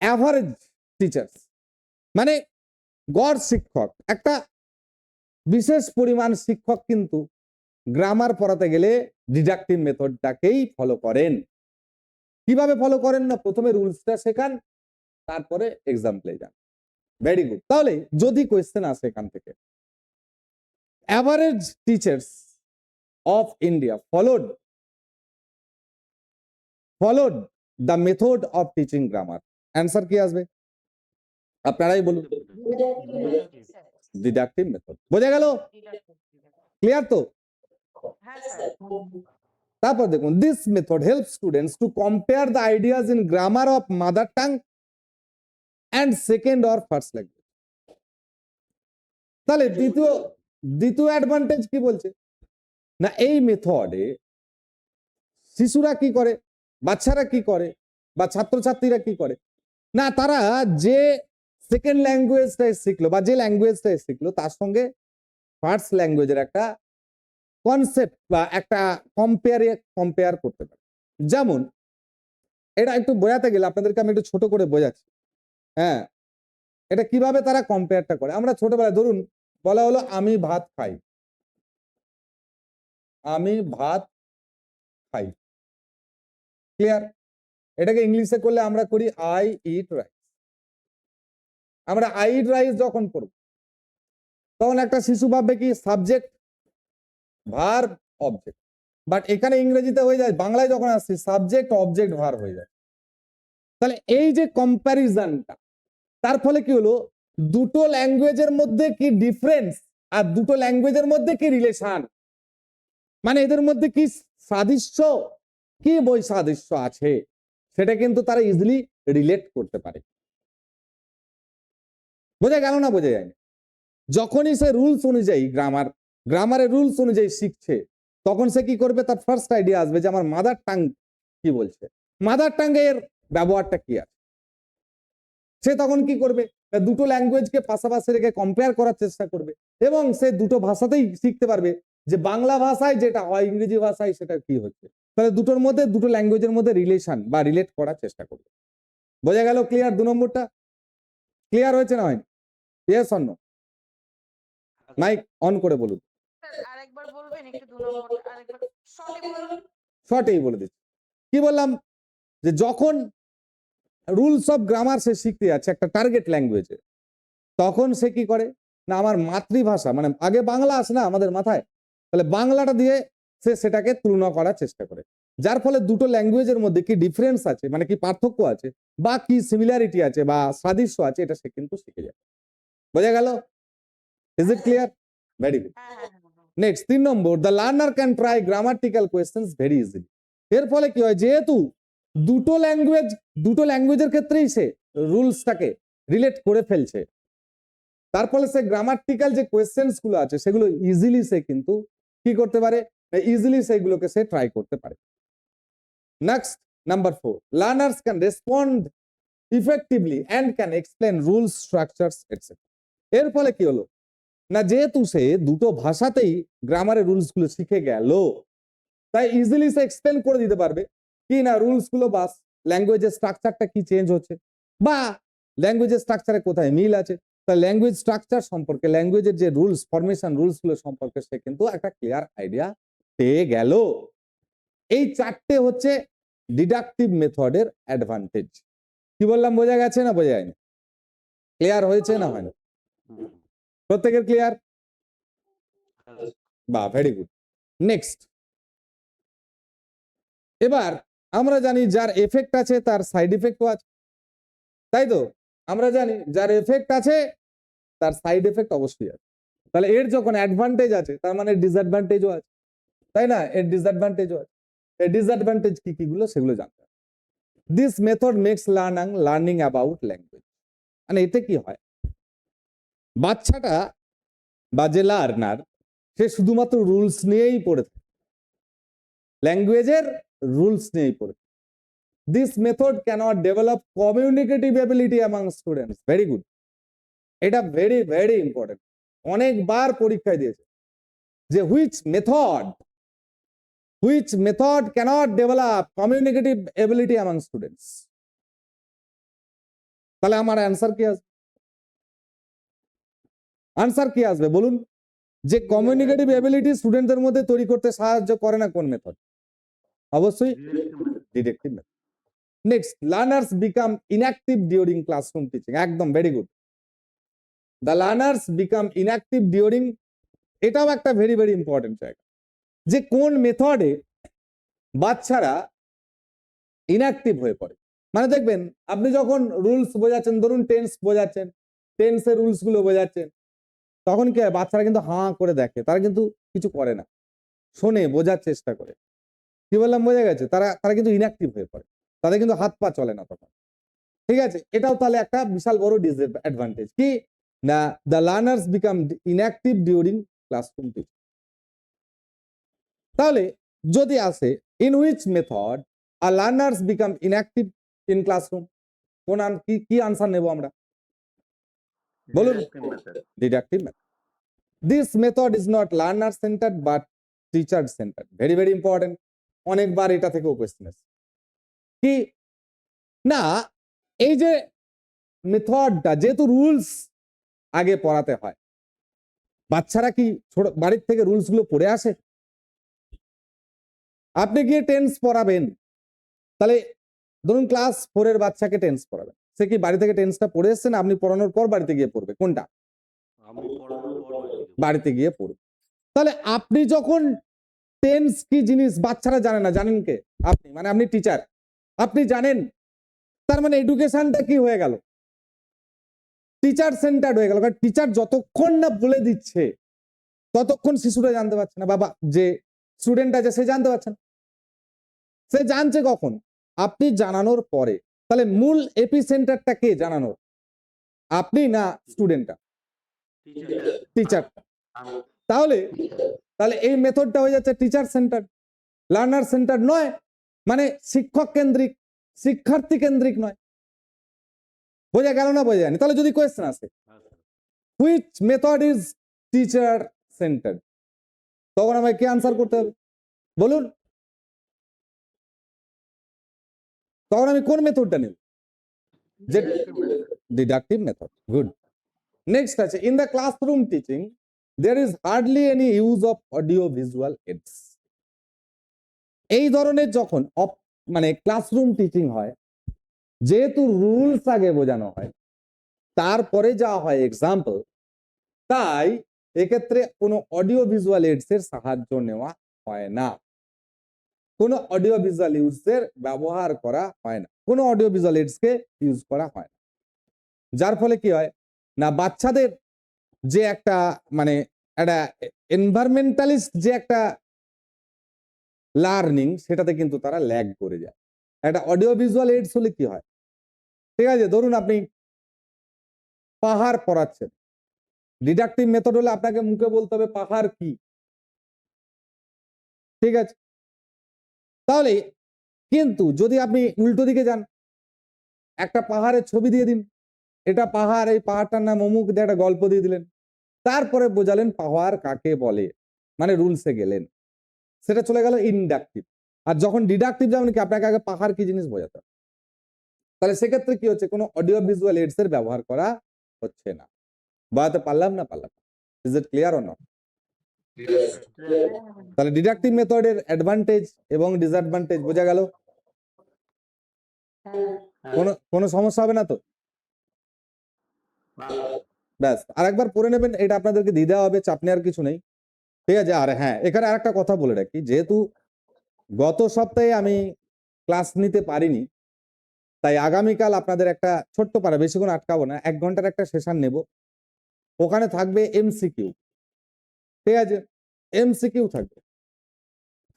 অ্যাভারেজ টিচার্স মানে গড় শিক্ষক, একটা বিশেষ পরিমাণ শিক্ষক কিন্তু গ্রামার পড়াতে গেলে ডিডাকটিভ মেথডটাকেই ফলো করেন। কিভাবে ফলো করেন না, প্রথমে রুলসটা শেখান, তারপরে এক্সাম্পলে যান। Very good. তাহলে যদি কোয়েশ্চেন আসে এখান থেকে, average teachers of India followed the method of teaching grammar, answer কি আসবে আপনারাই বলুন? Deductive method. বোঝা গেল? ক্লিয়ার তো? হ্যাঁ স্যার। তারপর দেখুন this method help students to compare the ideas in grammar of mother tongue and second or first language. তাহলে দ্বিতীয় অ্যাডভান্টেজ কি বলছে না, এই মেথডে শিশুরা কি করে, বাচ্চারা কি করে, বা ছাত্রছাত্রীরা কি করে না, তারা যে সেকেন্ড ল্যাঙ্গুয়েজটা শিখলো বা যে ল্যাঙ্গুয়েজটা শিখলো তার সঙ্গে ফার্স্ট ল্যাঙ্গুয়েজের একটা কনসেপ্ট বা একটা কম্পেয়ার করতে পারে। যেমন এটা একটু বোঝাতে গেলে আপনাদেরকে আমি একটু ছোট করে বোঝাচ্ছি। হ্যাঁ, এটা কিভাবে তারা কম্পেয়ারটা করে। আমরা ছোটবেলায় ধরুন বলা হলো আমি ভাত খাই, আমি ভাত খাই। ক্লিয়ার? এটাকে ইংলিশে করলে আমরা করি আই ইট রাইস। আমরা আই ইট রাইস যখন করব তখন একটা শিশু ভাববে কি সাবজেক্ট ভার্ব অবজেক্ট, বাট এখানে ইংরেজিতে হয়ে যায়, বাংলায় যখন আসছে সাবজেক্ট অবজেক্ট ভার্ব হয়ে যায়। তাহলে এই যে কম্প্যারিজনটা, তার ফলে কি হলো, দুটো ল্যাঙ্গুয়েজের মধ্যে কি ডিফারেন্স আর দুটো ল্যাঙ্গুয়েজের মধ্যে কি রিলেশন, মানে এদের মধ্যে কি সাদৃশ্য কি বৈসাদৃশ্য আছে, সেটা কিন্তু তারা ইজিলি রিলেট করতে পারে। বোঝা গেল না বোঝা যায়নি? যখনই সে রুলস অনুযায়ী গ্রামারের রুলস অনুযায়ী শিখছে, তখন সে কি করবে, তার ফার্স্ট আইডিয়া আসবে যে আমার মাদার টাং কি বলছে, মাদার টাং এর ব্যবহারটা কি আছে। সে তখন কি করবে, দুটো ল্যাঙ্গুয়েজকে পাশাপাশি রেখে কম্পেয়ার করার চেষ্টা করবে, এবং সে দুটো ভাষাতেই শিখতে পারবে যে বাংলা ভাষায় যেটা হয় ইংরেজি ভাষায় সেটা কি হচ্ছে। তাহলে দুটোর মধ্যে, দুটো ল্যাঙ্গুয়েজের মধ্যে রিলেশন বা রিলেট করার চেষ্টা করবে। বোঝা গেল? ক্লিয়ার? 2 নম্বরটা ক্লিয়ার হয়েছে না হয়নি? Yes or no? Mic on করে বলুন। স্যার আরেকবার বলবেন একটু 2 নম্বরটা আরেকবার শর্টে বলুন। শর্টেই বলে দিচ্ছি। কি বললাম, যে যখন রুলস অফ গ্রামার সে শিখতে যাচ্ছে একটা টার্গেট ল্যাঙ্গুয়েজে, তখন সে কি করে না, আমার মাতৃভাষা মানে আগে বাংলা আসে না আমাদের মাথায়, তাহলে বাংলাটা দিয়ে সে সেটাকে তুলনা করার চেষ্টা করে, যার ফলে দুটো ল্যাঙ্গুয়েজের মধ্যে কি ডিফারেন্স আছে, মানে কি পার্থক্য আছে বা কি সিমিলারিটি আছে বা সাদৃশ্য আছে, এটা সে কিন্তু শিখে যাবে। বোঝা গেল? Is it clear? Very good. হ্যাঁ হ্যাঁ হ্যাঁ হ্যাঁ। Next 3 number, the learner can try grammatical questions very easily. এর ফলে কি হয়, যেহেতু দুটো ল্যাঙ্গুয়েজের ক্ষেত্রেই সে রুলসটাকে রিলেট করে ফেলছে, তার ফলে সে গ্রামাটিক্যাল যে কোয়েশ্চেন্স গুলো আছে সেগুলো ইজিলি সে কিন্তু কি করতে পারে, ইজিলি সেগুলোকে সে ট্রাই করতে পারে। Next number 4, learners can respond effectively and can explain rules, structures etcetera. এর ফলে কি হলো না, যেহেতু সে দুটো ভাষাতেই গ্রামারের রুলস গুলো শিখে গেল, তাই ইজিলি সে এক্সপ্লেন করে দিতে পারবে কি না রুলস গুলো বা ল্যাঙ্গুয়েজের স্ট্রাকচারটা কি চেঞ্জ হচ্ছে বা ল্যাঙ্গুয়েজের স্ট্রাকচারে কোথায় মিল আছে। তাই ল্যাঙ্গুয়েজ স্ট্রাকচার সম্পর্কে, ল্যাঙ্গুয়েজের যে রুলস, ফরমেশন রুলস গুলো সম্পর্কে সে কিন্তু একটা ক্লিয়ার আইডিয়া পেয়ে গেল। এই চারটে হচ্ছে ডিডাকটিভ মেথডের অ্যাডভান্টেজ। কি বললাম, বোঝা গেছে না বোঝা যায়নি? ক্লিয়ার হয়েছে না হয়নি? প্রত্যেকের ক্লিয়ার? বাহ, ভেরি গুড। নেক্সট, এবার আমরা জানি যার এফেক্ট আছে তার সাইড এফেক্টও আছে, তাই তো? আমরা জানি যার এফেক্ট আছে তার সাইড এফেক্ট অবশ্যই আছে। তাহলে এর যখন অ্যাডভান্টেজ আছে তার মানে ডিসঅ্যাডভান্টেজও আছে, তাই না? এর ডিসঅ্যাডভান্টেজও আছে। এই ডিসঅ্যাডভান্টেজ কি কি গুলো সেগুলো জানতে হবে। This method makes learning about language. মানে এতে কি হয়, বাচ্চাটা বা যে লার্নার সে শুধুমাত্র রুলস নিয়েই পড়ে থাকে, ল্যাঙ্গুয়েজের রুলস নিয়েই পড়ে থাকে। This method cannot develop communicative ability among students. Very good, এটা ভেরি ভেরি ইম্পর্টেন্ট। অনেকবার পরীক্ষায় দিয়েছে যে which method cannot develop communicative ability among students. তাহলে আমার অ্যান্সার কি আসবে? আনসার কি আসবে বলুন? যে কমিউনিকেটিভ এবিলিটি স্টুডেন্টদের মধ্যে তৈরি করতে সাহায্য করে না কোন মেথড? অবশ্যই deductive method. Next, learners become inactive during classroom teaching. একদম very good. The learners become inactive during, এটাও একটা ভেরি ভেরি ইম্পর্টেন্ট জায়গা, যে কোন মেথডে বাচ্চারা ইনঅ্যাক্টিভ হয়ে পড়ে। মানে দেখবেন আপনি যখন রুলস বোঝাচ্ছেন, ধরুন টেন্স বোঝাচ্ছেন, টেন্সের রুলস গুলো বোঝাচ্ছেন, তখন কি হয়, বাচ্চারা কিন্তু হাঁ করে দেখে, তারা কিন্তু কিছু করে না, শোনে, বোঝার চেষ্টা করে। কি বললাম, বোঝা গেছে? তারা তারা কিন্তু ইনঅ্যাক্টিভ হয়ে পড়ে, তাদের কিন্তু হাত পা চলে না তখন। ঠিক আছে, এটাও তাহলে একটা বিশাল বড় ডিসঅ্যাডভান্টেজ কি না, the learners become inactive during classroom teaching. তাহলে যদি আসে in which method are learners become inactive in classroom, কোন কি আনসার নেব আমরা বলুন? Deductive method. This method is not learner centred but teacher centred. Very very important. অনেকবার এটা থেকেও কোয়েশ্চেন আসে কি না, এই যে মেথডটা যেহেতু রুলস আগে পড়াতে হয়, বাচ্চারা কি ছোট বাড়ির থেকে রুলস গুলো পড়ে আসে? আপনি গিয়ে টেন্স পড়াবেন, তাহলে ধরুন ক্লাস 4 এর বাচ্চাকে টেন্স পড়াবেন, সে কি বাড়ি থেকে টেন্সটা পড়ে এসছে না আপনি পড়ানোর পর বাড়িতে গিয়ে পড়বে? কোনটা? বাড়িতে গিয়ে পড়বে। তাহলে আপনি যখন টেন্স কি জিনিস বাচ্চারা জানে না, জানেন কে? আপনি, মানে আপনি টিচার, আপনি জানেন, তার মানে এডুকেশনটা কি হয়ে গেল? টিচার সেন্টার্ড হয়ে গেল। কারণ টিচার যতক্ষণ না বলে দিচ্ছে ততক্ষণ শিশুরা জানতে পারছে না, বাবা যে স্টুডেন্ট আছে সে জানতে পারছে না। সে জানছে কখন? আপনি জানানোর পরে। তাহলে মূল এপিসেন্টারটা কে জানানোর? আপনি না স্টুডেন্টটা? টিচারটা। তাহলে তাহলে এই মেথডটা হয়ে যাচ্ছে টিচার সেন্টার, লার্নার সেন্টার নয়, মানে শিক্ষক কেন্দ্রিক, শিক্ষার্থী কেন্দ্রিক নয়। বোঝা গেল না বোঝা যায়নি? তাহলে যদি কোয়েশ্চেন আসে which method is teacher centred, তখন আমাকে কি আনসার করতে হবে বলুন? তখন আমি কোন মেথডটা নেব? যে ডিডাকটিভ মেথড। গুড। নেক্সট আছে in the classroom teaching there is hardly any use of audio visual aids। এই ধরনের যখন মানে ক্লাসরুম টিচিং হয়, যেহেতু রুলস আগে বোঝানো হয় তারপরে যাওয়া হয় এক্সাম্পল, তাই এক্ষেত্রে কোনো অডিও ভিজুয়াল এইডস এর সাহায্য নেওয়া হয় না, কোনো অডিও ভিজুয়াল ইউজের ব্যবহার করা হয় না, কোনো অডিও ভিজুয়াল এইডসকে ইউজ করা হয় না। যার ফলে কি হয় না, বাচ্চাদের যে একটা মানে একটা এনভায়রনমেন্টালিস্ট যে একটা লার্নিং, সেটাতে কিন্তু তারা ল্যাগ করে যায়। একটা অডিও ভিজুয়াল এইডস হলে কি হয়, ঠিক আছে, ধরুন আপনি পাহাড় পড়াচ্ছেন, ডিডাকটিভ মেথড হলে আপনাকে মুখে বলতে হবে পাহাড় কি, ঠিক আছে। তাহলে কিন্তু যদি আপনি উল্টো দিকে যান, একটা পাহাড়ের ছবি দিয়ে দিন, এটা পাহাড়, এই পাহাড়টার নাম অমুক, দিয়ে একটা গল্প দিয়ে দিলেন, তারপরে বোঝালেন পাহাড় কাকে বলে, মানে রুলসে গেলেন, সেটা চলে গেল ইনডাকটিভ। আর যখন ডিডাকটিভ যেমন কি আপনাকে আগে পাহাড় কি জিনিস বোঝাতে হবে, তাহলে সেক্ষেত্রে কি হচ্ছে, কোনো অডিও ভিজুয়াল এইডস এর ব্যবহার করা হচ্ছে না। বোঝাতে পারলাম না? Is it clear or not? তাহলে ডিডাকটিভ মেথডের অ্যাডভান্টেজ এবং ডিসঅ্যাডভান্টেজ বোঝা গেল? কোনো সমস্যা হবে না তো? ব্যাস, আরেকবার পড়ে নেবেন, এটা আপনাদেরকে দিয়ে দেওয়া হবে, চাপ নেওয়ার কিছু নেই, ঠিক আছে। আর হ্যাঁ, এখানে আরেকটা কথা বলে রাখি, যেহেতু গত সপ্তাহে আমি ক্লাস নিতে পারিনি, তাই আগামীকাল আপনাদের একটা ছোট্ট পারা, বেশিক্ষণ আটকাবো না, 1 ঘন্টার একটা সেশন নেব, ওখানে থাকবে এমসিকিউ, ঠিক আছে, এমসিকিউ থাকবে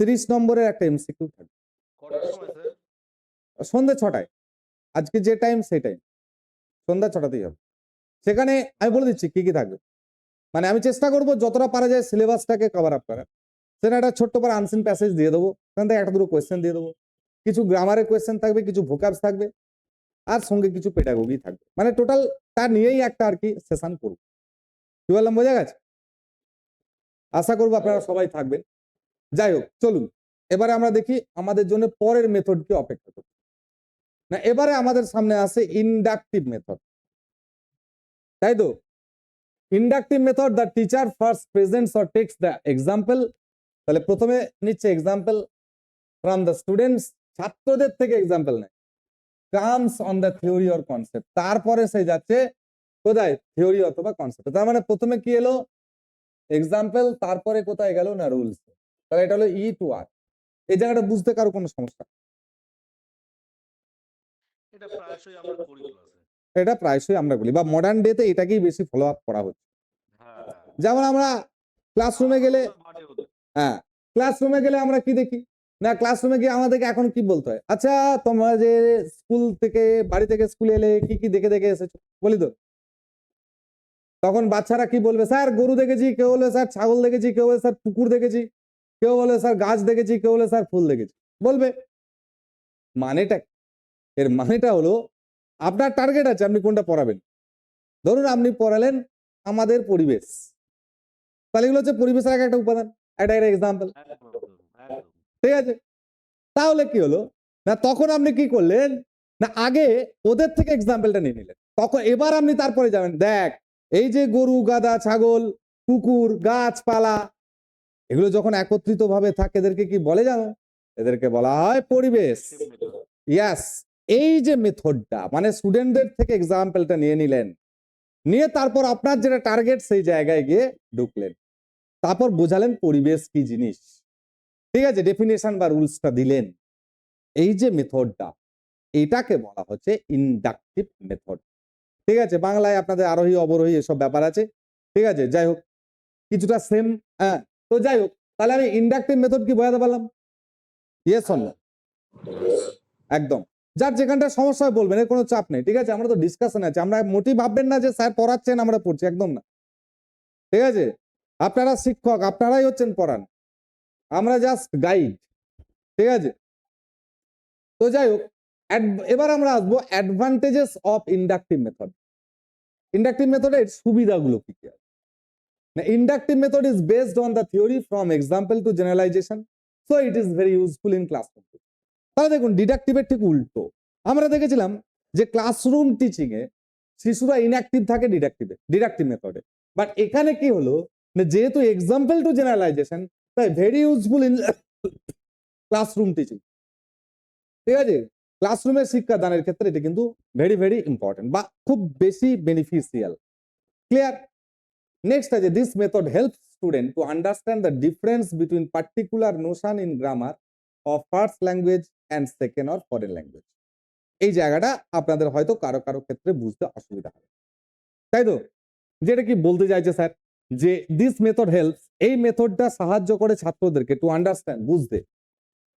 30 নম্বরের একটা এমসিকিউ থাকবে সন্ধ্যে 6টায়, আজকে যে টাইম সেই টাইম, সন্ধ্যা 6টাতেই হবে। সেখানে আমি বলে দিচ্ছি কি কি থাকবে, মানে আমি চেষ্টা করব যতটা পারা যায় সিলেবাসটাকে কভার আপ করার। সেখানে একটা ছোট্ট করে আনসিন প্যাসেজ দিয়ে দেবো, সেখান থেকে একটা দুটো কোয়েশ্চেন দিয়ে দেবো, কিছু গ্রামারের কোয়েশ্চেন থাকবে, কিছু ভোকাবস থাকবে, আর সঙ্গে কিছু পেডাগোগি থাকবে, মানে টোটাল তা নিয়েই একটা আর কি সেশন করব। কি বললাম, বোঝা গেছে? আশা করবো আপনারা সবাই থাকবেন। যাই হোক, চলুন এবারে আমরা দেখি আমাদের জন্য পরের মেথড কি অপেক্ষা করছে। না, এবারে আমাদের সামনে আছে ইনডাকটিভ মেথড, তাই তো? Inductive method, the teacher first presents or text the example. তাহলে প্রথমে নিচ্ছে এক্সাম্পল ফ্রম দ্য স্টুডেন্টস, ছাত্রদের থেকে এক্সাম্পল নেয়, comes on the theory or concept, তারপরে সে যাচ্ছে কোথায়, থিওরি অথবা কনসেপ্ট। তার মানে প্রথমে কি এলো, এক্সাম্পল, তারপরে কোথায় গেল না, রুলস। তাহলে এটা হলো ই টু আর। এই জায়গাটা বুঝতে কারো কোনো সমস্যা? এটা প্রায়শই আমরা করি ক্লাসে। এটা প্রায়শই আমরা বলি, বা মডার্ন ডেতে এটাকেই বেশি ফলো আপ করা হচ্ছে। হ্যাঁ, যেমন আমরা ক্লাসরুমে গেলে, মাঠে হতে। হ্যাঁ, ক্লাসরুমে গেলে আমরা কি দেখি না, ক্লাসরুমে গিয়ে আমাদেরকে এখন কি বলতে হয়, আচ্ছা তোমরা যে স্কুল থেকে, বাড়ি থেকে স্কুলে এলে কি কি দেখে দেখে এসেছো, বলি তো। তখন বাচ্চারা কি বলবে, স্যার গরু দেখেছি, কেউ বলবে স্যার ছাগল দেখেছি, কেউ বলবে স্যার পুকুর দেখেছি, কেউ বলবে স্যার গাছ দেখেছি, কেউ বলবে স্যার ফুল দেখেছি, বলবে। মানেটা কি? এর মানেটা হলো আপনার টার্গেট আছে, আপনি কোনটা পড়াবেন। ধরুন আপনি পড়ালেন আমাদের পরিবেশ, তাহলে এগুলো হচ্ছে পরিবেশের একটা উপাদান, একটা এক্সাম্পল, একদম, একদম। ঠিক আছে। তাহলে কি হলো না, তখন আপনি কি করলেন না, আগে ওদের থেকে এক্সাম্পলটা নিয়ে নিলেন, তখন এবার আপনি তারপরে যাবেন, দেখ এই যে গরু, গাধা, ছাগল, কুকুর, গাছপালা, এগুলো যখন একত্রিত ভাবে থাকে এদেরকে কি বলে জানো, এদেরকে বলা হয় পরিবেশ। ইয়াস, এই যে মেথডটা, মানে স্টুডেন্টদের থেকে এক্সাম্পলটা নিয়ে নিলেন, নিয়ে তারপর আপনার যেটা টার্গেট সেই জায়গায় গিয়ে ঢুকলেন, তারপর বোঝালেন পরিবেশ কি জিনিস, ঠিক আছে, ডেফিনেশন বা রুলসটা দিলেন। এই যে মেথডটা, এটাকে বলা হচ্ছে ইনডাকটিভ মেথড, ঠিক আছে। বাংলায় আপনাদের আরোহী অবরোহী এসব ব্যাপার আছে, ঠিক আছে। যাই হোক, কিছুটা সেম, হ্যাঁ। তো যাই হোক, তাহলে আমি ইনডাকটিভ মেথড কি বোঝাতে পারলাম? Yes or no? একদম। যার যেখানটা সমস্যা হয় বলবেন, এর কোনো চাপ নেই, ঠিক আছে। আমরা তো ডিসকাশন আছে, আমরা মোটেই ভাববেন না যে স্যার পড়াচ্ছেন আমরা পড়ছি, একদম না, ঠিক আছে। আপনারা শিক্ষক, আপনারাই হচ্ছেন পড়ান, আমরা জাস্ট গাইড, ঠিক আছে। তো যাই হোক, এবার আমরা আসবো advantages of inductive method. Inductive মেথডের সুবিধাগুলো কি কি আছে না, inductive method is based on the theory from example to generalization, so it is very useful in classroom. তাহলে দেখুন, ডিডাকটিভের ঠিক উল্টো, আমরা দেখেছিলাম যে ক্লাসরুম টিচিং এ শিশুরা ইনঅ্যাক্টিভ থাকে ডিডাকটিভ মেথডে, বাট এখানে কি হলো না, যেহেতু এক্সাম্পল টু জেনারেলাইজেশন, তাই very useful in classroom teaching, ঠিক আছে। ক্লাসরুমের শিক্ষাদানের ক্ষেত্রে এটা কিন্তু ভেরি ভেরি ইম্পর্টেন্ট বা খুব বেশি বেনিফিশিয়াল। ক্লিয়ার? নেক্সট আছে, this method helps student to understand the difference between particular notion in grammar of first language and second or foreign language. এই জায়গাটা আপনাদের হয়তো কারো কারো ক্ষেত্রে বুঝতে অসুবিধা হবে, তাই তো? যেটা কি বলতে চাইছে স্যার, যে দিস মেথড হেল্পস, এই মেথডটা সাহায্য করে ছাত্রদেরকে টু আন্ডারস্ট্যান্ড, বুঝতে,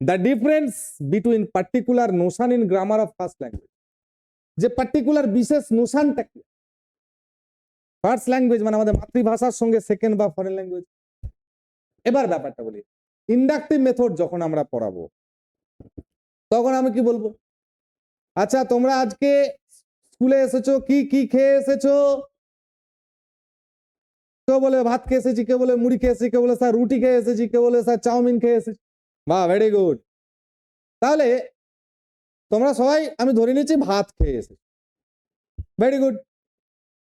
the difference between particular Notion in grammar of first language, যে পার্টিকুলার বিশেষ নোশনটা কি। ফার্স্ট ল্যাঙ্গুয়েজ মানে আমাদের মাতৃভাষার সঙ্গে সেকেন্ড বা ফরেন ল্যাঙ্গুয়েজ। এবার ব্যাপারটা বলি, ইন্ডাকটিভ মেথড যখন আমরা পড়াবো তখন আমি কি বলবো, আচ্ছা তোমরা আজকে স্কুলে এসেছো, কি কি খেয়ে এসেছো? কেউ বলে ভাত খেয়ে এসেছি, কেউ বলে মুড়ি খেয়ে এসেছি, কেউ বলে স্যার রুটি খেয়ে এসেছি, কেউ বলে স্যার চাউমিন খেয়ে এসেছি। বাহ, ভেরি গুড। তাহলে তোমরা সবাই আমি ধরে নিচ্ছি ভাত খেয়ে এসেছি, ভেরি গুড।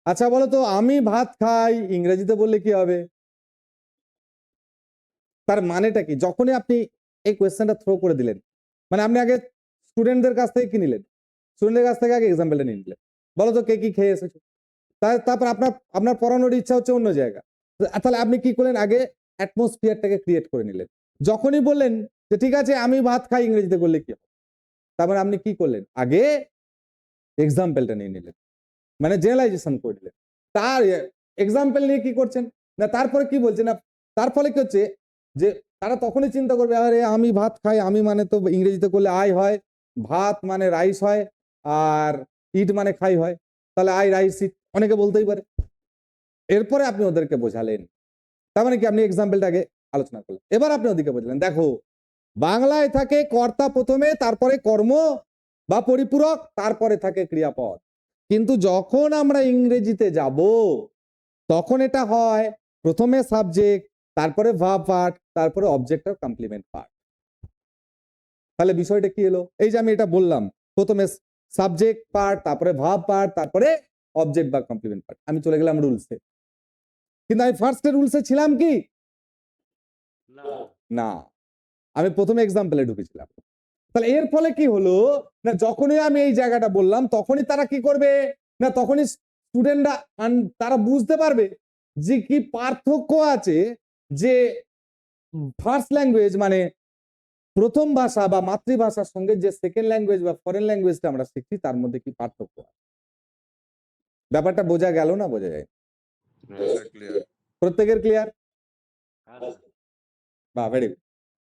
আচ্ছা বলো তো, আমি ভাত খাই ইংরেজিতে বললে কি হবে? তার মানেটা কি? যখনই আপনি এই কোয়েশ্চেনটা থ্রো করে দিলেন, মানে আপনি আগে স্টুডেন্টদের কাছ থেকে কি নিলেন? স্টুডেন্টদের কাছ থেকে আগে এক্সাম্পলটা নিয়ে নিলেন, বলো তো কে কি খেয়ে এসেছো। তারপর আপনার পড়ানোর ইচ্ছা হচ্ছে অন্য জায়গা, তাহলে আপনি কি করলেন? আগে অ্যাটমসফিয়ারটাকে ক্রিয়েট করে নিলেন। যখনই বললেন যে ঠিক আছে আমি ভাত খাই ইংরেজিতে করলে কি হবে, তারপরে আপনি কি করলেন? আগে এক্সাম্পলটা নিয়ে নিলেন, মানে জেনারেলাইজেশন করে নিলেন। তার এক্সাম্পল নিয়ে কি করছেন না, তারপরে কি বলছেন না, তার ফলে কি হচ্ছে যে তারা তখনই চিন্তা করবে, আরে আমি ভাত খাই, আমি মানে তো ইংরেজিতে করলে আই হয়, ভাত মানে রাইস হয়, আর ইট মানে খাই হয়, তাহলে আই রাইস ইট অনেকে বলতেই পারে। এরপরে আপনি ওদেরকে বোঝালেন, তার মানে কি আপনি এক্সাম্পলটাকে আলোচনা করলেন। এবার আপনি ওদিকে বোঝালেন, দেখো বাংলায় থাকে কর্তা প্রথমে, তারপরে কর্ম বা পরিপূরক, তারপরে থাকে ক্রিয়াপদ। কিন্তু যখন আমরা ইংরেজিতে যাব তখন এটা হয় প্রথমে সাবজেক্ট, তারপরে ভার্ব পার্ট, তারপরে অবজেক্ট আর কমপ্লিমেন্ট পার্ট। তাহলে বিষয়টা কি হলো? এই যে আমি এটা বললাম, প্রথমে সাবজেক্ট পার্ট, তারপরে ভার্ব পার্ট, তারপরে অবজেক্ট বা কমপ্লিমেন্ট পার্ট। আমি চলে গেলাম রুলসে, কিন্তু আমি ফার্স্টে রুলসে ছিলাম কি না, আমি প্রথমে এক্সাম্পলে ঢুকেছিলাম। তাহলে এর ফলে কি হলো না, যখনই আমি এই জায়গাটা বললাম তখনই তারা কি করবে না, তখনই স্টুডেন্টরা তারা বুঝতে পারবে যে কি পার্থক্য আছে, যে ফার্স্ট ল্যাঙ্গুয়েজ মানে প্রথম ভাষা বা মাতৃভাষার সঙ্গে যে সেকেন্ড ল্যাঙ্গুয়েজ বা ফরেন ল্যাঙ্গুয়েজটা আমরা শিখছি তার মধ্যে কি পার্থক্য আছে। ব্যাপারটা বোঝা গেল না বোঝা যায়? প্রত্যেকের ক্লিয়ার? বা ভেরি গুড।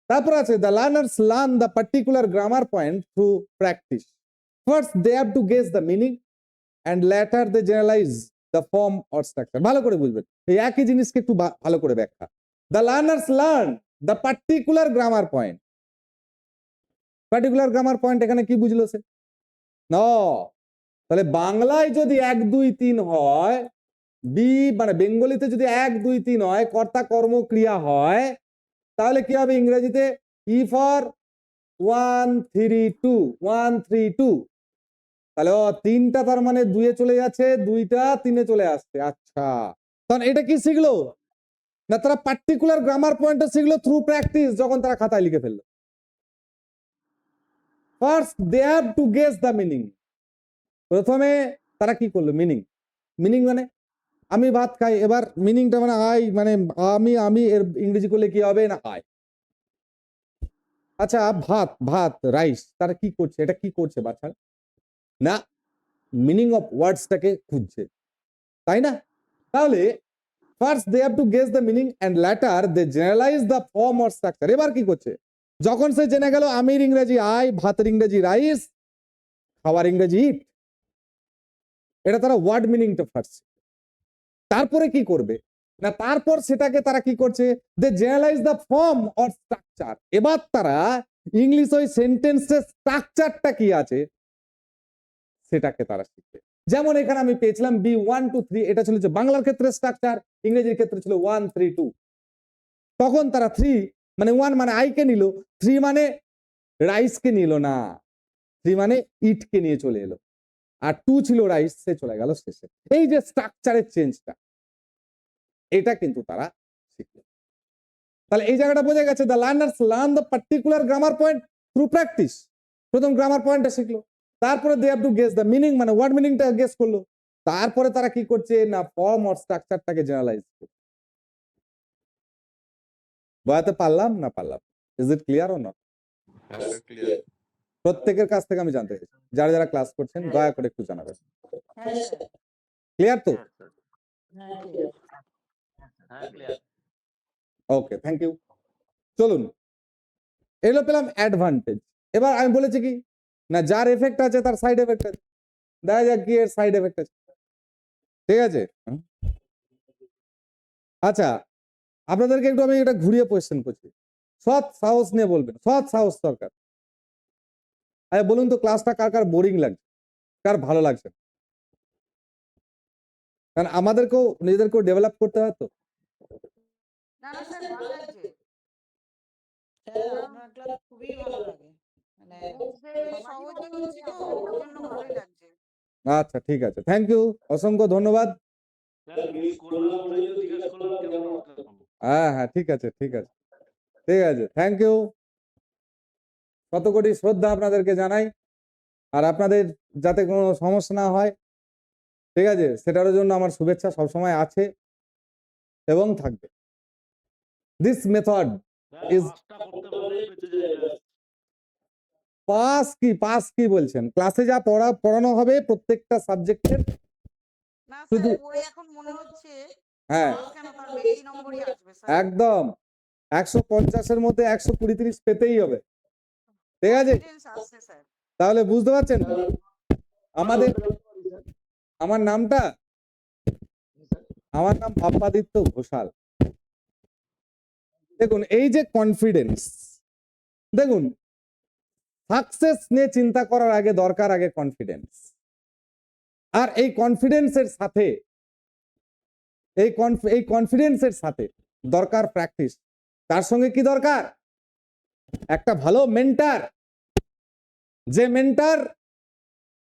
তারপর আছে the learners learn the particular grammar point through practice. First they have to guess the meaning and later they generalize the form or structure. ভালো করে বুঝবেন, এই একই জিনিসকে একটু ভালো করে ব্যাখ্যা। The learners learn the particular grammar point. Particular grammar point এখানে কি বুঝলো সে? না, তাহলে বাংলায় যদি 1 2 3 হয়, মানে বেঙ্গলিতে যদি 1 2 3 হয়, কর্তা কর্ম ক্রিয়া হয়, তাহলে কি হবে ইংরেজিতে? E for 1 3 2, 1 3 2। তাহলে তিনটা তার মানে 2 এ চলে যাচ্ছে, 2টা 3 এ চলে আসছে। আচ্ছা, তখন এটা কি শিখলো না, তারা পার্টিকুলার গ্রামার পয়েন্টটা শিখলো থ্রু প্র্যাকটিস, যখন তারা খাতায় লিখে ফেললো। First they have to guess the meaning. প্রথমে তারা কি করলো? মিনিং মানে আমি ভাত খাই, এবার মিনিংটা মানে আই, মানে আমি এর ইংরেজি করলে কি হবে না আই। আচ্ছা ভাত রাইস, তারা কি করছে? এটা কি করছে বাচ্চা না, মিনিং অফ ওয়ার্ডসটাকে খুঁজছে, তাই না? তাহলে first they have to guess the meaning and later they generalize the form or structure. এবার কি করছে? যখন সে জেনে গেল আমির ইংরেজি আই, ভাতের ইংরেজি রাইস, খাওয়ার ইংরেজি ইট, এটা তারা ওয়ার্ড মিনিংটা ফার্স্ট। তারপরে কি করবে না, তারপর সেটাকে তারা কি করছে? They generalize the form or structure. এবার তারা ইংলিশ ওই সেন্টেন্সের স্ট্রাকচারটা কি আছে সেটাকে তারা শিখবে। যেমন এখানে আমি পেয়েছিলাম বি 1 2 3, এটা ছিল যে বাংলার ক্ষেত্রে স্ট্রাকচার, ইংরেজির ক্ষেত্রে ছিল 1 3 2। তখন তারা 3 মানে 1 মানে আই কে নিল, 3 মানে রাইস কে নিল না, 3 মানে ইট কে নিয়ে চলে এলো, আর 2 ছিল রাইস, সে চলে গেল শেষে। এই যে স্ট্রাকচারের চেঞ্জটা, এটা কিন্তু তারা শিখলো। তাহলে এই জায়গাটা বোঝা গেছে, the learners learn the particular grammar point through practice. প্রথম গ্রামার পয়েন্টটা শিখলো, তারপরে they have to guess the meaning, মানে ওয়ার্ড মিনিংটা গেস করলো, তারপরে তারা কি করছে না ফর্ম অর স্ট্রাকচারটাকে জেনারেলাইজ করছে। বোঝাতে পারলাম না পারলাম? Is it clear or not? হ্যাঁ স্যার ক্লিয়ার। প্রত্যেকের কাছ থেকে আমি জানতে চাইছি, যারা যারা ক্লাস করছেন দয়া করে একটু জানাবেন। হ্যাঁ স্যার ক্লিয়ার তো? Yes, sir. হ্যাঁ ক্লিয়ার হ্যাঁ ক্লিয়ার। Okay, thank you. চলুন, এগুলো পেলাম অ্যাডভান্টেজ। এবার আমি বলেছি কি না, যার এফেক্ট আছে তার সাইড এফেক্ট আছে, দেখা যাক কি এর সাইড এফেক্ট আছে। ঠিক আছে, আচ্ছা আপনাদেরকে একটু আমি এটা ঘুরিয়ে কোয়েশ্চেন করছি, সৎ সাহস নিয়ে বলবেন, সৎ সাহস দরকার। আরে বলুন তো, ক্লাসটা কার কার বোরিং লাগছে, কার ভালো লাগছে? কারণ আমাদেরকেও নিজেদেরকেও ডেভেলপ করতে হয় তো। না না স্যার ভালো লাগছে স্যার আপনার ক্লাস খুবই ভালো লাগে মানে সহজই হচ্ছে তো ওর জন্য ভালোই লাগছে আচ্ছা ঠিক আছে, থ্যাংক ইউ, অসংখ্য ধন্যবাদ। স্যার মিস করলাম ওটাই তো জিজ্ঞেস করলাম কেমন হচ্ছে। হ্যাঁ হ্যাঁ ঠিক আছে ঠিক আছে ঠিক আছে, থ্যাংক ইউ। কত কোটি শ্রদ্ধা আপনাদেরকে জানাই, আর আপনাদের যাতে কোনো সমস্যা না হয়, ঠিক আছে, সেটার জন্য আমার শুভেচ্ছা সবসময় আছে এবং থাকবে। দিস মেথড স্যার ইজ পাঁচটা করতে পারলেই বেঁচে যায় ব্যাস। পাস কি বলছেন? ক্লাসে যা পড়ানো হবে প্রত্যেকটা সাবজেক্টের, না শুধু স্যার পড়ে এখন মনে হচ্ছে হ্যাঁ পাস কেন তার বেশি নম্বরই আসবে স্যার একদম 150-এর মধ্যে 120-30 পেতেই হবে, ঠিক আছে? কনফিডেন্স আসছে স্যার তাহলে বুঝতে পারছেন আমার নামটা, আমার নাম পাপ্পাদিত্য ঘোষাল। দেখুন এই যে কনফিডেন্স, দেখুন সাকসেস নিয়ে চিন্তা করার আগে দরকার আগে কনফিডেন্স, আর এই কনফিডেন্সের সাথে এই কনফিডেন্সের সাথে দরকার প্র্যাকটিস। তার সঙ্গে কি দরকার? একটা ভালো মেন্টার, যে মেন্টার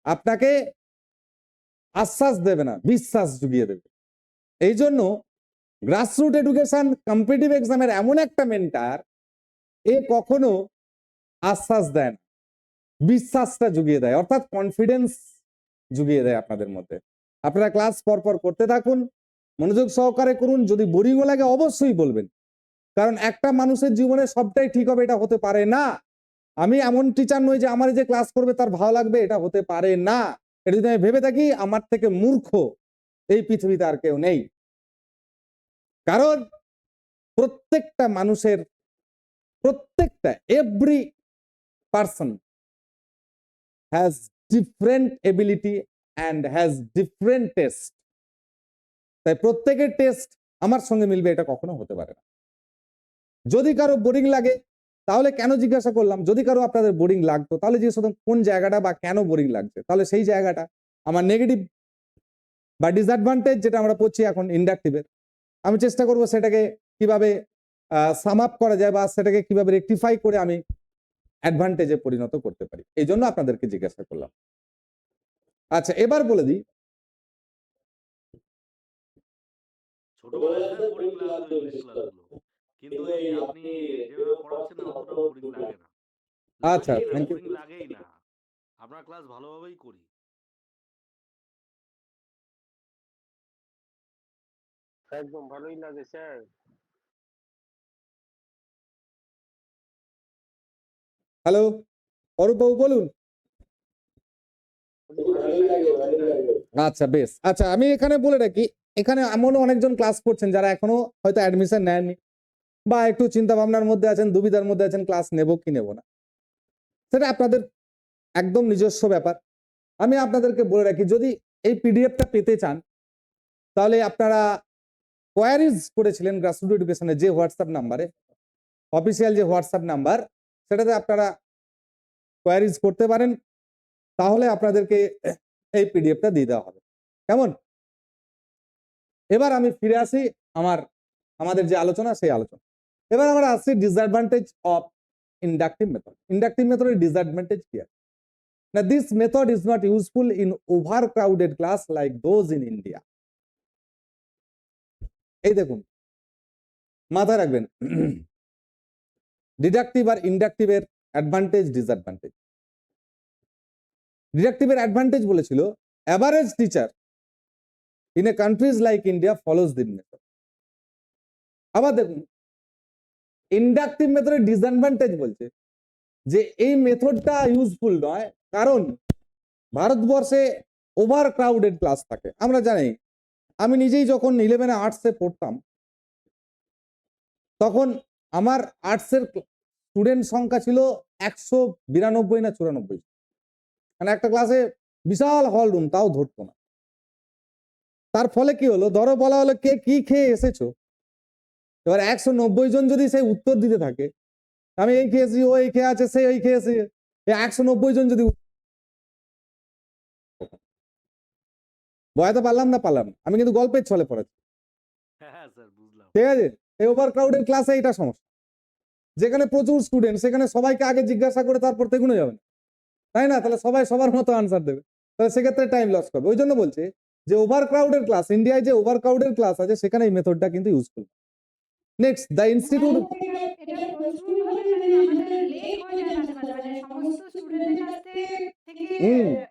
আপনাকে আশ্বাস দেবে না, বিশ্বাস জুগিয়ে দেবে। এই জন্য গ্রাসরুট এডুকেশন কম্পিটিটিভ এক্সামের এমন একটা মেন্টার, এ কখনো আশ্বাস দেয় না, বিশ্বাসটা জুগিয়ে দেয়, অর্থাৎ কনফিডেন্স জুগিয়ে দেয় আপনাদের মধ্যে। আপনারা ক্লাস পরপর করতে থাকুন, মনোযোগ সহকারে করুন। যদি বোরিংও লাগে অবশ্যই বলবেন, কারণ একটা মানুষের জীবনে সবটাই ঠিক হবে এটা হতে পারে না। আমি এমন টিচার নই যে আমার যে ক্লাস করবে তার ভালো লাগবে, এটা হতে পারে না। এটা যদি আমি ভেবে থাকি, আমার থেকে মূর্খ এই পৃথিবীতে আর কেউ নেই। কারণ প্রত্যেকটা মানুষের, প্রত্যেকটা every person has different ability and has different taste. তাই প্রত্যেকের টেস্ট আমার সঙ্গে মিলবে এটা কখনো হতে পারে না। যদি কারো বোরিং লাগে তাহলে কেন জিজ্ঞাসা করলাম, যদি কারো আপনাদের বোরিং লাগতো তাহলে জিজ্ঞেস করতাম কোন জায়গাটা বা কেন বোরিং লাগছে, তাহলে সেই জায়গাটা আমার নেগেটিভ বা ডিসঅ্যাডভান্টেজ যেটা আমরা পড়ছি এখন ইন্ডাকটিভের, আমি চেষ্টা করব সেটাকে কিভাবে সাম আপ করা যায় বা সেটাকে কিভাবে রেকটিফাই করে আমি অ্যাডভান্টেজে পরিণত করতে পারি, এই জন্য আপনাদেরকে জিজ্ঞাসা করলাম। আচ্ছা এবার বলে দিই, ছোটবেলায় স্যার বোরিং লাগতো ইংলিশ ক্লাসগুলো, কিন্তু এই আপনি যেভাবে পড়াচ্ছেন না অতটাও বোরিং লাগে না। আচ্ছা লাগেই না, থ্যাংক ইউ। বোরিং লাগেই না। আপনার ক্লাস ভালোভাবেই করি। একদম ভালোই লাগে স্যার। হ্যালো অরূপ বাবু বলুন। ভালোই লাগে ভালোই লাগে। আচ্ছা বেশ, আচ্ছা আমি এখানে বলে রাখি, এখানে এমনও অনেকজন ক্লাস করছেন যারা এখনো হয়তো অ্যাডমিশন নেননি বা একটু চিন্তা ভাবনার মধ্যে আছেন, দুবিধার মধ্যে আছেন ক্লাস নেব কি নেব না, সেটা আপনাদের একদম নিজস্ব ব্যাপার। আমি আপনাদেরকে বলে রাখি, যদি এই পিডিএফটা পেতে চান তাহলে আপনারা কোয়ারিজ করেছিলেন গ্রাসরুট এডুকেশনের যে হোয়াটসঅ্যাপ নাম্বারে, অফিসিয়াল যে হোয়াটসঅ্যাপ নাম্বার, সেটাতে আপনারা কোয়ারিজ করতে পারেন, তাহলে আপনাদেরকে এই পিডিএফটা দিয়ে দেওয়া হবে। কেমন? এবার আমি ফিরে আসি আমাদের যে আলোচনা সেই আলোচনা। এবার আমরা আসছি disadvantage of inductive method. Inductive মেথডের ডিসঅ্যাডভান্টেজ কি আছে? না, this method is not useful in overcrowded class like those in India. এই দেখুন মাথায় রাখবেন, ডিডাকটিভ আর ইন্ডাকটিভের অ্যাডভান্টেজ ডিসঅ্যাডভান্টেজ। ডিডাকটিভের অ্যাডভান্টেজ বলেছিল average teacher in a countries like India follows this method. আবার দেখুন ইন্ডাকটিভ মেথডের ডিসঅ্যাডভান্টেজ বলছে যে এই মেথডটা ইউজফুল নয়, কারণ ভারতবর্ষে ওভার ক্রাউডেড ক্লাস থাকে। আমরা জানি, আমি নিজেই যখন 11 আর্টসে পড়তাম তখন আমার আর্টসের স্টুডেন্ট সংখ্যা ছিল 192 না 94, মানে একটা ক্লাসে বিশাল হল রুম, তাও ধরতো না। তার ফলে কি হলো, ধরো বলা হলো কে কি খেয়ে এসেছো, এবার 190 জন যদি সেই উত্তর দিতে থাকে, আমি এই খেয়েছি, ও এই খেয়ে আছে, সে এই খেয়েছে, 190 জন যদি বয়াতে পারলাম না, আমি কিন্তু গল্পের ছলে পড়েছি, হ্যাঁ স্যার, বুঝলাম। ঠিক আছে। এই ওভার ক্রাউডেড ক্লাসে এটা সমস্যা, যেখানে প্রচুর স্টুডেন্ট সেখানে সবাইকে আগে জিজ্ঞাসা করে তারপর তো এগুলো যাবে না, তাই না? তাহলে সবাই সবার মতো আনসার দেবে, তাহলে সেক্ষেত্রে টাইম লস করবে। ওই জন্য বলছে যে ওভার ক্রাউডেড ক্লাস, ইন্ডিয়ায় যে ওভার ক্রাউডেড ক্লাস আছে সেখানে এই মেথডটা কিন্তু ইউজফুল। Next, the institute. এটা প্রচুর ভাবে মানে আমাদের লেট হয়ে যায় মাঝে মাঝে, মানে সমস্ত স্টুডেন্টের কাছ থেকে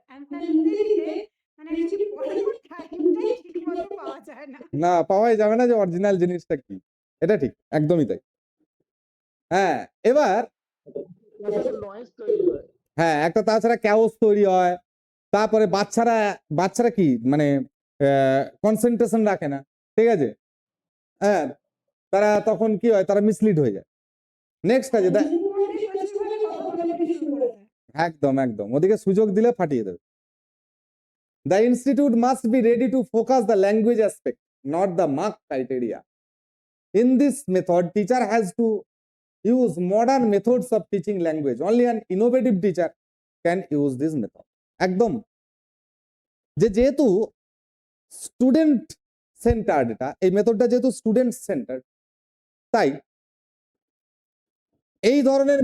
অ্যান্সার নিতে নিতে মানে অ্যাকচুয়ালি পড়ানোর টাইমটাই ঠিক মতো পাওয়া যায় না। না, পাওয়াই যাবে না যে অরিজিনাল জিনিসটা কি, এটা ঠিক, একদমই তাই। হ্যাঁ, এবার নয়েজ তৈরি হয়। হ্যাঁ, একটা তাছাড়া ক্যাওস তৈরি হয়, তারপরে বাচ্চারা কি মানে কনসেন্ট্রেশন রাখে না, ঠিক আছে। হ্যাঁ, তারা তখন কি হয়, তারা মিসলিড হয়ে যায়। নেক্সট আছে প্রচুর ভাবে কথা বলতে শুরু করে দেয়। একদম একদম, ওদিকে সুযোগ দিলে ফাটিয়ে দেবে। The institute must be ready to focus the language aspect, not the mark criteria. In this method, teacher has to use modern methods of teaching language. Only an innovative teacher can use this method. একদম, যেহেতু student centred, এই মেথডটা যেহেতু student centred, তাই এই ধরনের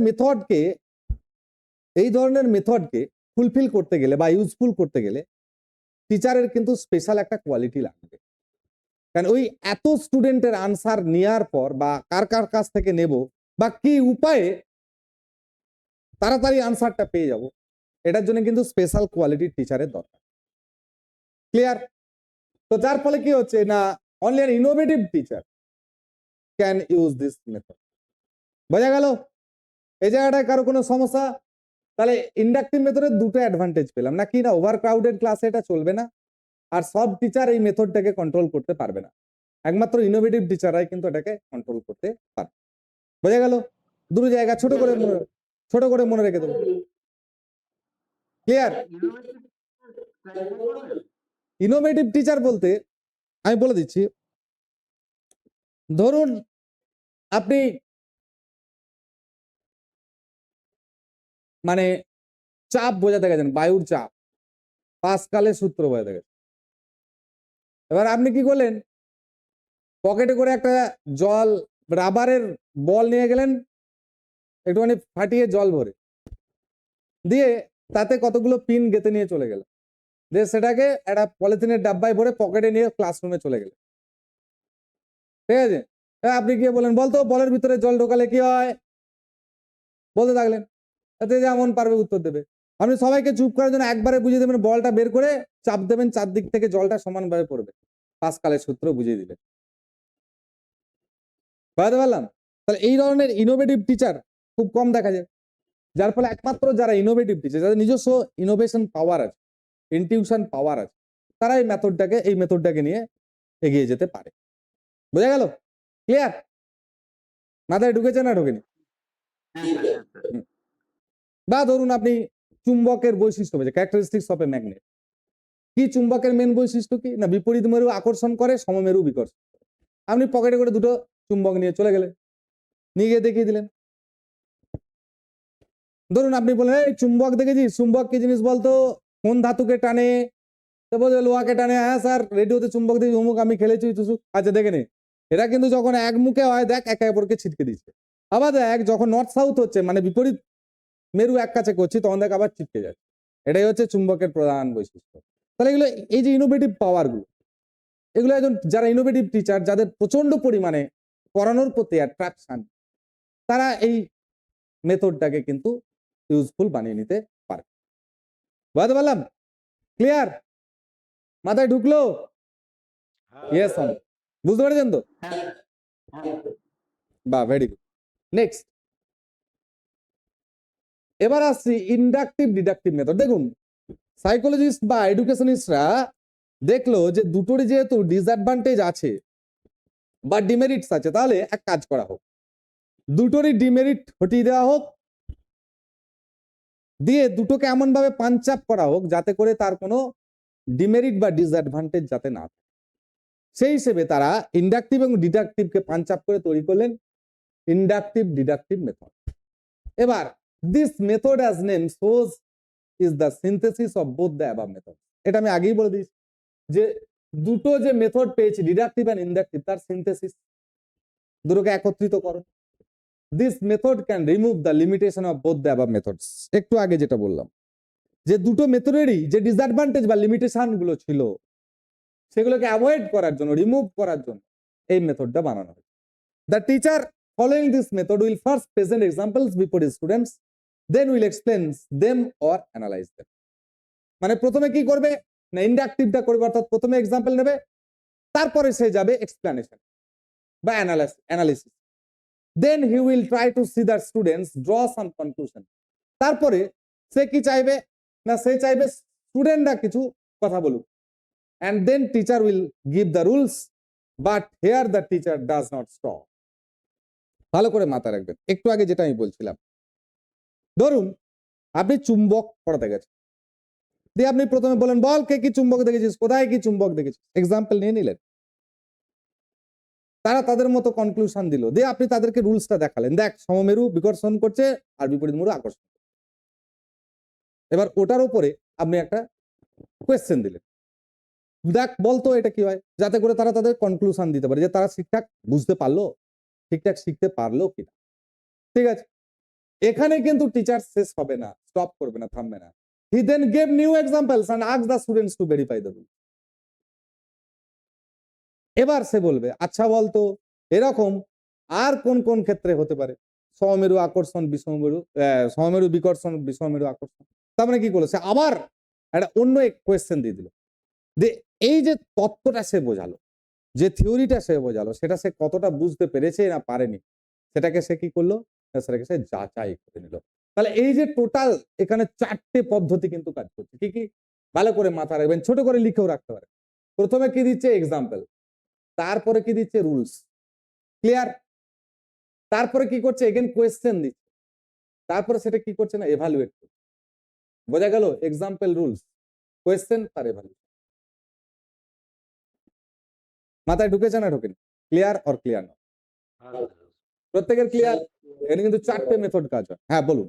মেথডকে fulfil করতে গেলে বা ইউজফুল করতে গেলে টিচারের কিন্তু স্পেশাল একটা কোয়ালিটি লাগবে। কারণ ওই এত স্টুডেন্টের আনসার নেওয়ার পর বা কার কাছ থেকে নেব বা কি উপায়ে তাড়াতাড়ি আনসারটা পেয়ে যাব, এটার জন্য কিন্তু স্পেশাল কোয়ালিটির টিচারের দরকার। ক্লিয়ার? তো যার ফলে কি হচ্ছে না, only an innovative teacher can use this method. বোঝা গেল? এই জায়গাটায় কারো কোনো সমস্যা? তাহলে ইন্ডাকটিভ মেথডের দুটো অ্যাডভান্টেজ পেলাম, না কি না, ওভার ক্রাউডেড ক্লাসে এটা চলবে না, আর সব টিচার এই মেথডটাকে কন্ট্রোল করতে পারবে না, একমাত্র ইনোভেটিভ টিচাররাই কিন্তু এটাকে কন্ট্রোল করতে পারবে। বোঝা গেল? দুটো জায়গা ছোট করে মনে রেখে দেবো। ক্লিয়ার? ইনোভেটিভ টিচার বলতে আমি বলে দিচ্ছি, ধরুন আপনি মানে চাপ বোঝাতে গেছেন, বায়ুর চাপ, পাস্কালের সূত্র বোঝাতে গেছেন। এবার আপনি কি করলেন, পকেটে করে একটা রাবারের বল নিয়ে গেলেন, একটুখানি ফাটিয়ে জল ভরে দিয়ে তাতে কতগুলো পিন গেঁথে নিয়ে চলে গেলেন, দিয়ে সেটাকে একটা পলিথিনের ডাব্বায় ভরে পকেটে নিয়ে ক্লাসরুমে চলে গেলেন, ঠিক আছে। আপনি গিয়ে বলেন, বলতো বলের ভিতরে জল ঢোকালে কি হয়, বলতে থাকলেন, তাতে যেমন পারবে উত্তর দেবে। আপনি সবাইকে চুপ করার জন্য একবারে বুঝিয়ে দেবেন, বলটা বের করে চাপ দেবেন, চারদিক থেকে জলটা সমানভাবে পড়বে, পাস্কালের সূত্র বুঝিয়ে দিলেন। বুঝতে পারলাম? তাহলে এই ধরনের ইনোভেটিভ টিচার খুব কম দেখা যায়, যার ফলে একমাত্র যারা ইনোভেটিভ টিচার, যাদের নিজস্ব ইনোভেশন পাওয়ার আছে, ইনটিউশন পাওয়ার আছে, তারা এই মেথডটাকে নিয়ে এগিয়ে যেতে পারে। বোঝা গেল? ক্লিয়ার? মাথায় ঢুকেছে না ঢোকেনি? বা ধরুন আপনি চুম্বকের বৈশিষ্ট্য বলছে, ক্যারেক্টারিস্টিক্স অফ এ ম্যাগনেট। কি চুম্বকের মেন বৈশিষ্ট্য কি না, বিপরীত মেরু আকর্ষণ করে, সমমেরু বিকর্ষণ করে। আপনি পকেটে করে দুটো চুম্বক নিয়ে চলে গেলেন, নিয়ে গিয়ে দেখিয়ে দিলেন। ধরুন আপনি বলেন, এই চুম্বক দেখেছিস, চুম্বক কি জিনিস বলতো, কোন ধাতুকে টানে, তো বলবে লোহাকে টানে। হ্যাঁ স্যার, রেডিওতে চুম্বক দিয়ে অমুক আমি খেলেছি তুসুক, আচ্ছা দেখে নে। এরা কিন্তু যখন এক মুখে হয়, দেখ একে অপরকে ছিটকে দিচ্ছে। আবার দেখ যখন নর্থ সাউথ হচ্ছে, মানে বিপরীত মেরু এক কাছে করছি, তখন দেখ আবার ছিটকে যাচ্ছে। এটাই হচ্ছে চুম্বকের প্রধান বৈশিষ্ট্য। তাহলে এগুলো, এই যে ইনোভেটিভ পাওয়ার গুলো, এগুলো একজন যারা ইনোভেটিভ টিচার, যাদের প্রচন্ড পরিমাণে পড়ানোর প্রতি অ্যাট্রাকশন, তারা এই মেথডটাকে কিন্তু ইউজফুল বানিয়ে নিতে পারে। বুঝতে পারলাম? ক্লিয়ার? মাথায় ঢুকলো? ইয়েস, বুঝতে পেরেছেন তো? বাহ, ভেরি গুড। নেক্সট, এবার আসছি ইন্ডাকটিভ ডিডাকটিভ মেথড। দেখুন সাইকোলজিস্ট বা এডুকেশনিস্টরা দেখলো যে দুটোরই যেহেতু ডিসঅ্যাডভান্টেজ আছে বা ডিমেরিটস আছে, তাহলে এক কাজ করা হোক, দুটোরই ডিমেরিট হটিয়ে দেওয়া হোক, দিয়ে দুটোকে এমন ভাবে পাঞ্চ আপ করা হোক যাতে করে তার কোনো ডিমেরিট বা ডিসঅ্যাডভান্টেজ যাতে না থাকে। সেই হিসেবে তারা ইন্ডাকটিভ এবং ডিডাকটিভকে পাঞ্চ আপ করে তৈরি করলেন ইন্ডাকটিভ ডিডাকটিভ মেথড। এবার this method as name shows is the synthesis of both the above method. এটা আমি আগেই বলে দিয়েছি যে দুটো যে মেথড পেয়েছি ডিডাকটিভ এন্ড ইন্ডাকটিভ, তার সিনথেসিস, দুটোকে একত্রিত করো। This method can remove the limitation of both the above methods. একটু আগে যেটা বললাম যে দুটো মেথডেরই যে ডিসঅ্যাডভান্টেজ বা লিমিটেশন গুলো ছিল সেগুলোকে অ্যাভয়েড করার জন্য, রিমুভ করার জন্য এই মেথডটা বানানো হয়। The teacher following this method will first present examples before his students, then will explain them or analyze them. মানে প্রথমে কি করবে না, ইন্ডাকটিভটা করবে, অর্থাৎ প্রথমে এক্সাম্পল নেবে, তারপরে সে যাবে এক্সপ্লেনেশন বা analysis. Then he will try to see the students draw some conclusion. তারপরে সে কি চাইবে না, সে চাইবে স্টুডেন্টরা কিছু কথা বলুক। and then teacher will give the rules, but here the teacher does not stop. ভালো করে মাথা রাখবেন, একটু আগে যেটা আমি বলছিলাম, ধরুন আপনি চুম্বক পড়াতে গেছেন, দিয়ে আপনি প্রথমে বলেন বল কে কি চুম্বক দেখেছিস, কোথায় কি চুম্বক দেখেছিস, এক্সাম্পল নিয়ে নিলেন, তারা তাদের মতো কনক্লুশন দিল, দিয়ে আপনি তাদেরকে রুলসটা দেখালেন, দেখ সমমেরু বিকর্ষণ করছে আর বিপরীত মেরু আকর্ষণ করছে। এবার ওটার উপরে আপনি একটা কোয়েশ্চেন দিলেন, দেখ বলতো এটা কি হয়, যাতে করে তারা তাদের কনক্লুশন দিতে পারে যে তারা ঠিকঠাক বুঝতে পারলো, ঠিকঠাক শিখতে পারলো কিনা। ঠিক আছে, এখানে কিন্তু টিচার শেষ হবে না, স্টপ করবে না, থামবে না। He then gave new examples and asked the students to verify the rule. এবার সে বলবে আচ্ছা বলতো এরকম আর কোন কোন ক্ষেত্রে হতে পারে, সমমেরু আকর্ষণ বিষমমেরু, সমমেরু বিকর্ষণ বিষমমেরু আকর্ষণ। তার মানে কি করলো, সে আবার একটা অন্য এক কোয়েশ্চেন দিয়ে দিল, যে এই যে তত্ত্বটা সে বোঝালো, যে থিওরিটা সে বোঝালো, সেটা সে কতটা বুঝতে পেরেছে না পারেনি, সেটাকে সে কি করলো, সেটাকে সে যাচাই করে নিল। তাহলে এই যে টোটাল এখানে চারটে পদ্ধতি কিন্তু কাজ করছে। কি কি ভালো করে মাথা রাখবেন, ছোট করে লিখেও রাখতে পারে। প্রথমে কি দিচ্ছে এক্সাম্পল, তারপরে কি দিচ্ছে রুলস, ক্লিয়ার, তারপরে কি করছে এগেন কোয়েশ্চেন দিচ্ছে, তারপরে সেটা কি করছে না এভালুয়েট করছে। বোঝা গেল, এক্সাম্পল, রুলস, কোয়েশ্চেন আর এভালুয়েট। মাথায় ঢুকেছে না ঢোকেনি, ক্লিয়ার অর ক্লিয়ার না, প্রত্যেকের ক্লিয়ার? এখানে কিন্তু চারটে মেথড কাজ হয়। হ্যাঁ বলুন।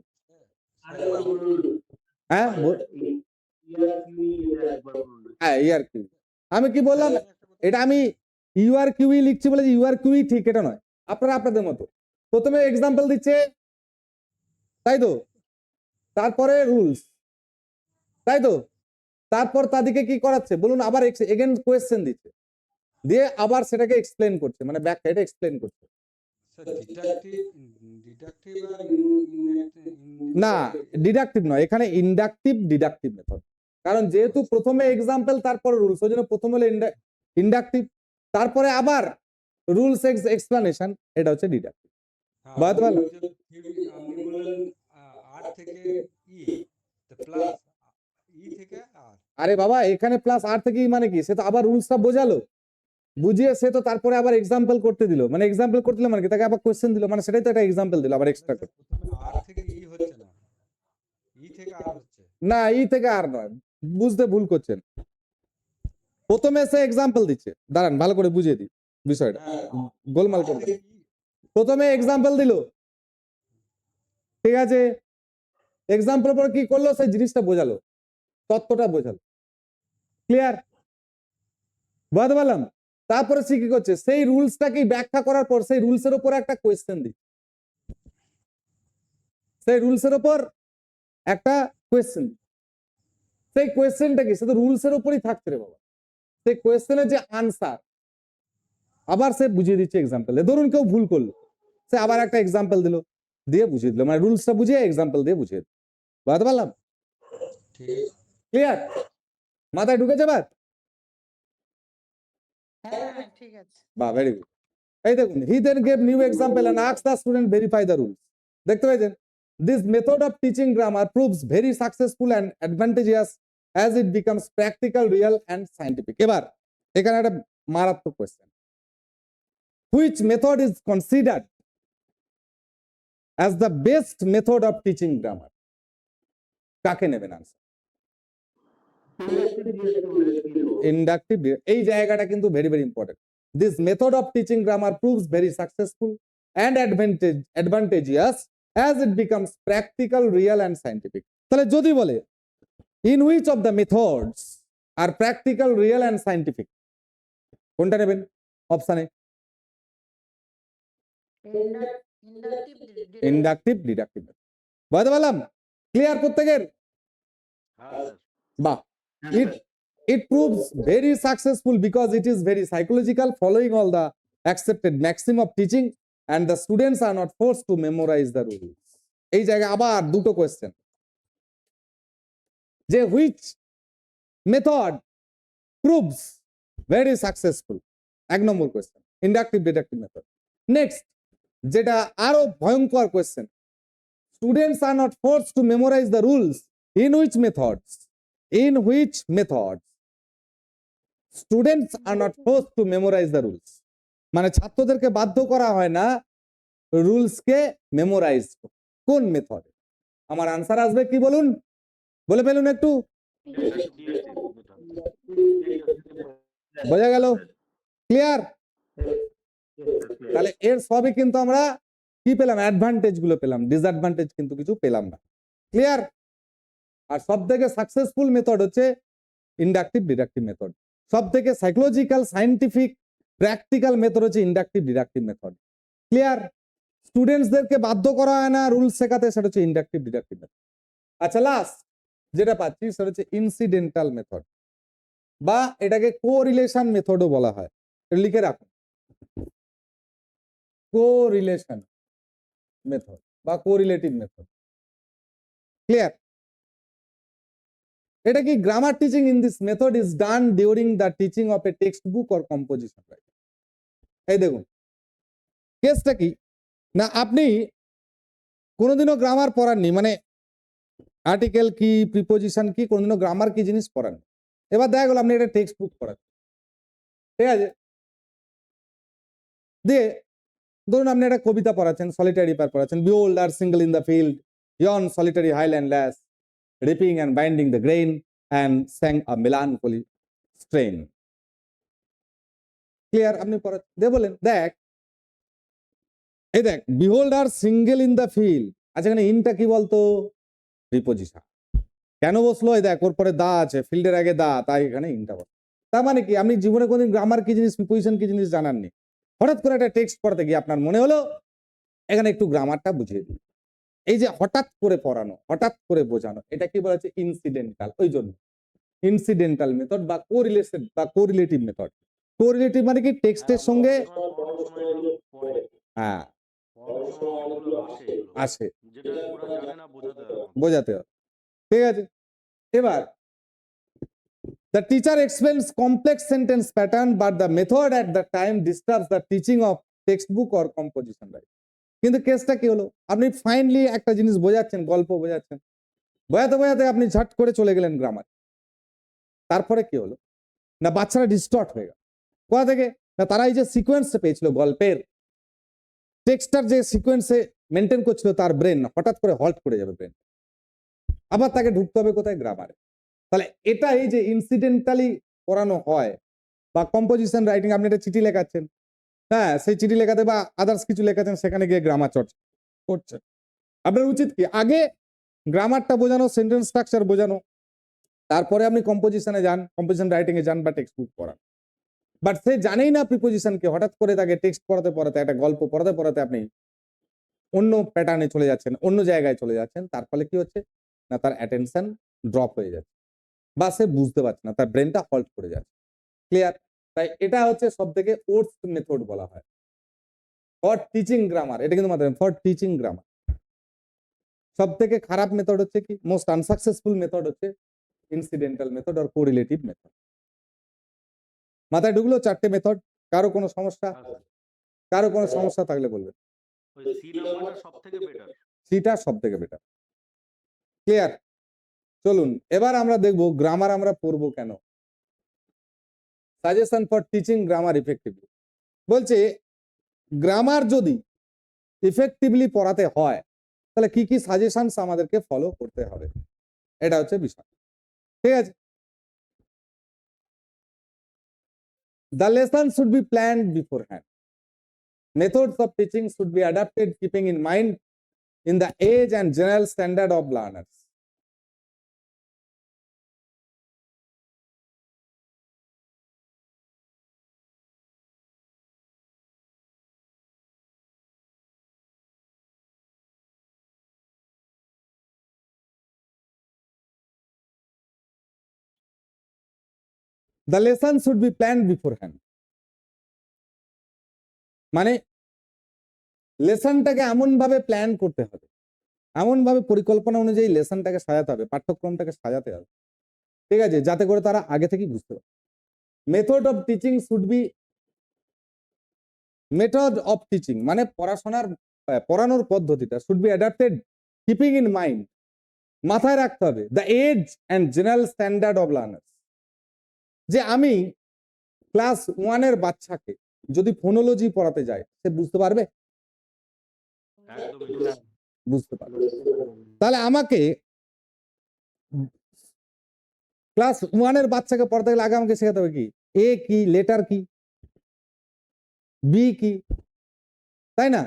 হ্যাঁ হ্যাঁ ইআরকিউ, আমি কি বললাম, এটা আমি ইউআরকিউই লিখছি বলে ইউআরকিউই ঠিক এটা নয়, আপনারা আপনাদের মতো প্রথমে এক্সাম্পল দিচ্ছে, তাই তো, তারপরে রুলস, তাই তো, তারপর তাদেরকে কি করাচ্ছে বলুন, আবার এগেন কোয়েশ্চেন দিচ্ছে, দিয়ে আবার সেটাকে এক্সপ্লেন করছে, মানে ব্যাখ্যা, এটা এক্সপ্লেন করছে। না ডিডাকটিভ নয়, এখানে ইন্ডাকটিভ ডিডাকটিভ মেথড। কারণ যেহেতু প্রথমে এক্সাম্পল তারপরে রুলস, ওই জন্য প্রথমে হলো ইন্ডাকটিভ, তারপরে আবার রুলস এক্সপ্লানেশন, এটা হচ্ছে ডিডাকটিভ। বুঝতে পারলেন? আপনি বললেন আর থেকে ই প্লাস ই থেকে আর, আরে বাবা এখানে প্লাস আর থেকে ই মানে কি, সে তো আবার রুলসটা বোঝালো, বুঝিয়ে সে তো তারপরে আবার এক্সাম্পল করতে দিল, মানে এক্সাম্পল করতে দিল মানে কি, তাকে আবার কোশ্চেন দিল, মানে সেটাই তো একটা এক্সাম্পল দিল আবার এক্সট্রা করে। আর থেকে ই হচ্ছে না, ই থেকে আর হচ্ছে না ই থেকে আর নয়, বুঝতে ভুল করছেন। প্রথমে সে এক্সাম্পল দিচ্ছে, দাঁড়ান ভালো করে বুঝিয়ে দিই বিষয়টা, গোলমাল করবে। প্রথমে এক্সাম্পল দিল, ঠিক আছে, এক্সাম্পল পর কি করলো, সেই জিনিসটা বোঝালো, তত্ত্বটা বোঝালো, ক্লিয়ার, বুঝতে পারলাম। তারপরে সে কি করছে, সেই রুলসটাকে ব্যাখ্যা করার পর সেই রুলসের উপর একটা কোয়েশ্চেন দিচ্ছে, সেই রুলসের উপর একটা কোয়েশ্চেন, সেই কোয়েশ্চেনটা কি, সে তো রুলসের উপরই থাকছে রে বাবা, সেই কোয়েশ্চেনের যে আনসার আবার সে বুঝিয়ে দিচ্ছে এক্সাম্পল। ধরুন কেউ ভুল করলো, সে আবার একটা এক্সাম্পল দিল, দিয়ে বুঝিয়ে দিল, মানে রুলসটা বুঝিয়ে এক্সাম্পল দিয়ে বুঝিয়ে দিল। বুঝতে পারলাম? ক্লিয়ার, মাথায় ঢুকেছে? এবার হ্যাঁ ঠিক আছে। বাহ, ভেরি গুড। এই দেখুন, he then gave new example and asked the student verify the rules. দেখতে পেয়েছেন? This method of teaching grammar proves very successful and advantageous as it becomes practical, real and scientific. এবার এখানে একটা মারাত্মক question, which method is considered as the best method of teaching grammar? কাকে নেবেন answer? Inductive. এই জায়গাটা কিন্তু very very important. This method of teaching grammar proves very successful and advantageous as it becomes practical, real and scientific. তাহলে যদি বলে in which of the methods are practical, real and scientific, কোনটা নেবেন? অপশানে inductive, deductive. বুঝতে পারলাম? Clear প্রত্যেকের? হ্যাঁ স্যার। বাহ। It proves very successful because it is very psychological, following all the accepted maxim of teaching, and the students are not forced to memorize the rules. এই জায়গায় আবার দুটো কোয়েশ্চেন, যে which method proves very successful, এক নম্বর question, inductive deductive method. Next যেটা আরো ভয়ঙ্কর question, students are not forced to memorize the rules, in which methods students are not forced to memorize the rules, মানে ছাত্রদেরকে বাধ্য করা হয় না রুলসকে মেমোরাইজ। কোন মেথডে? আমার আনসার আসবে কি বলুন, বলে ফেলুন একটু, বোঝা গেল? ক্লিয়ার? তাহলে এর সবই কিন্তু আমরা কি পেলাম? অ্যাডভান্টেজ গুলো পেলাম, ডিসঅ্যাডভান্টেজ কিন্তু কিছু পেলাম না। ক্লিয়ার? আর সব থেকে সাকসেসফুল মেথড হচ্ছে ইন্ডাকটিভ ডিডাকটিভ মেথড। সব থেকে সাইকোলজিক্যাল, সায়েন্টিফিক, প্র্যাকটিক্যাল মেথড হচ্ছে ইন্ডাকটিভ ডিডাকটিভ মেথড। ক্লিয়ার? স্টুডেন্টসদেরকে বাধ্য করা হয় না রুলস শেখাতে, সেটা হচ্ছে ইন্ডাকটিভ ডিডাকটিভ মেথড। আচ্ছা, লাস্ট যেটা পাচ্ছি সেটা হচ্ছে ইনসিডেন্টাল মেথড, বা এটাকে কোরিলেশন মেথডও বলা হয়। এটা লিখে রাখুন, কোরিলেশন মেথড বা কোরিলেটিভ মেথড। ক্লিয়ার? এটা কি? Grammar teaching in this method is done during the teaching of A text book or composition writing. এই দেখুন কেসটা কি না, আপনি কোনোদিনও গ্রামার পড়াননি, মানে আর্টিকেল কি, প্রিপোজিশন কি, কোনোদিনও গ্রামার কি জিনিস পড়াননি। এবার দেখা গেল আপনি একটা টেক্সট বুক পড়াচ্ছেন, ঠিক আছে? দিয়ে ধরুন আপনি একটা কবিতা পড়াচ্ছেন, সলিটারি পার পড়াচ্ছেন, behold her single in the field, yon solitary highland lass, reaping and binding the grain, and sang a melancholy strain. Clear? আপনি পড়াচ্ছেন, দিয়ে বলেন দেখ, এই দেখ, behold her single in the field. আচ্ছা, এখানে ইনটা কি বলতো? প্রিপোজিশন। কেন বসলো? এই দেখ, ওর পরে দা আছে, ফিল্ডের আগে দা, তাই এখানে ইনটা বসলো। তার মানে কি? আপনি জীবনে কোনদিন গ্রামার কি জিনিস, প্রিপোজিশন কি জিনিস জানাননি। হঠাৎ করে একটা টেক্সট পড়াতে গিয়ে আপনার মনে হলো এখানে একটু গ্রামারটা বুঝিয়ে দিই। এই যে হঠাৎ করে পড়ানো, হঠাৎ করে বোঝানো, এটা কি বলা হচ্ছে? ইনসিডেন্টাল। ওই জন্য ইনসিডেন্টাল মেথড বা কোরিলেশন বা কোরিলেটিভ মেথড। কোরিলেটিভ মানে কি? টেক্সটের সঙ্গে হ্যাঁ আসে, বোঝাতে হবে। ঠিক আছে? এবার the teacher explains complex sentence pattern but the method at the time disturbs the teaching of textbook or composition, right? কিন্তু কেসটা কি হলো? আপনি ফাইনলি একটা জিনিস বোঝাচ্ছেন, গল্প বোঝাচ্ছেন, বোঝাতে বোঝাতে আপনি ঝট করে চলে গেলেন গ্রামার। তারপরে কি হলো না, বাচ্চারা ডিস্টর্ট হয়ে গেল। কোথা থেকে? না, তারা এই যে সিকোয়েন্স পেয়েছিল, গল্পের টেক্সটার যে সিকোয়েন্সে মেনটেন করছিল, তার ব্রেন হঠাৎ করে হল্ট করে যাবে ব্রেন, আবার তাকে ঢুকতে হবে কোথায়? গ্রামারে। তাহলে এটা এই যে ইনসিডেন্টালি পড়ানো হয় বা কম্পোজিশন রাইটিং, আপনি একটা চিঠি লেখাচ্ছেন, হ্যাঁ, সেই চিঠি লেখাতে বা আদার্স কিছু লেখাচ্ছেন, সেখানে গিয়ে গ্রামার চর্চা করছেন। আপনার উচিত কি? আগে গ্রামারটা বোঝানো, সেন্টেন্স স্ট্রাকচার বোঝানো, তারপরে আপনি কম্পোজিশনে যান, কম্পোজিশন রাইটিং এ যান বা টেক্সট বুক পড়ান। বাট সে জানেই না প্রিপোজিশনকে, হঠাৎ করে তাকে টেক্সট পড়াতে পড়াতে, একটা গল্প পড়াতে পড়াতে আপনি অন্য প্যাটার্নে চলে যাচ্ছেন, অন্য জায়গায় চলে যাচ্ছেন। তার ফলে কি হচ্ছে না, তার অ্যাটেনশন ড্রপ হয়ে যাচ্ছে বা সে বুঝতে পারছে না, তার ব্রেনটা হল্ট করে যাচ্ছে। ক্লিয়ার? তাই এটা হচ্ছে সব থেকে ওর্স্ট মেথড বলা হয় ফর টিচিং গ্রামার। এটা কিন্তু মাত্র ফর টিচিং গ্রামার সব থেকে খারাপ মেথড হচ্ছে কি, মোস্ট আনসাকসেসফুল মেথড হচ্ছে ইনসিডেন্টাল মেথড আর কোরিলেটিভ মেথড। মাথায় ঢুকলো চারটে মেথড? কারো কোনো সমস্যা? কারো কোনো সমস্যা থাকলে বলবেন। ওই সি নাম্বারটা সব থেকে বেটার। সিটা সব থেকে বেটার। ক্লিয়ার? চলুন এবার আমরা দেখব গ্রামার আমরা পড়বো কেন। Suggestion for teaching grammar effectively. বলছে গ্রামার যদি ইফেক্টিভলি পড়াতে হয় তাহলে কি কি সাজেশনস আমাদেরকে ফলো করতে হবে, এটা হচ্ছে বিষয়। ঠিক আছে? The lesson should be planned beforehand. Methods of teaching should be adapted keeping in mind in the age and general standard of learners. The lesson should be planned beforehand. মানে লেসনটাকে এমন ভাবে প্ল্যান করতে হবে, এমন ভাবে পরিকল্পনা অনুযায়ী লেসনটাকে সাজাতে হবে, পাঠ্যক্রমটাকে সাজাতে হবে, ঠিক আছে, যাতে করে তারা আগে থেকেই বুঝতে পারে। Method of teaching should be, method of teaching মানে পড়ানোর পদ্ধতিটা should be adapted keeping in mind, মাথায় রাখতে হবে the age and general standard of learners. যে আমি ক্লাস 1 এর বাচ্চাকে যদি ফোনোলজি পড়াতে যাই সে বুঝতে পারবে? একদমই না। বুঝতে পারবে। তাহলে আমাকে ক্লাস 1 এর বাচ্চাকে পড়াতে গেলে আগে আমাকে শেখাতে হবে কি এ কি, লেটার কি, বি কি, তাই না?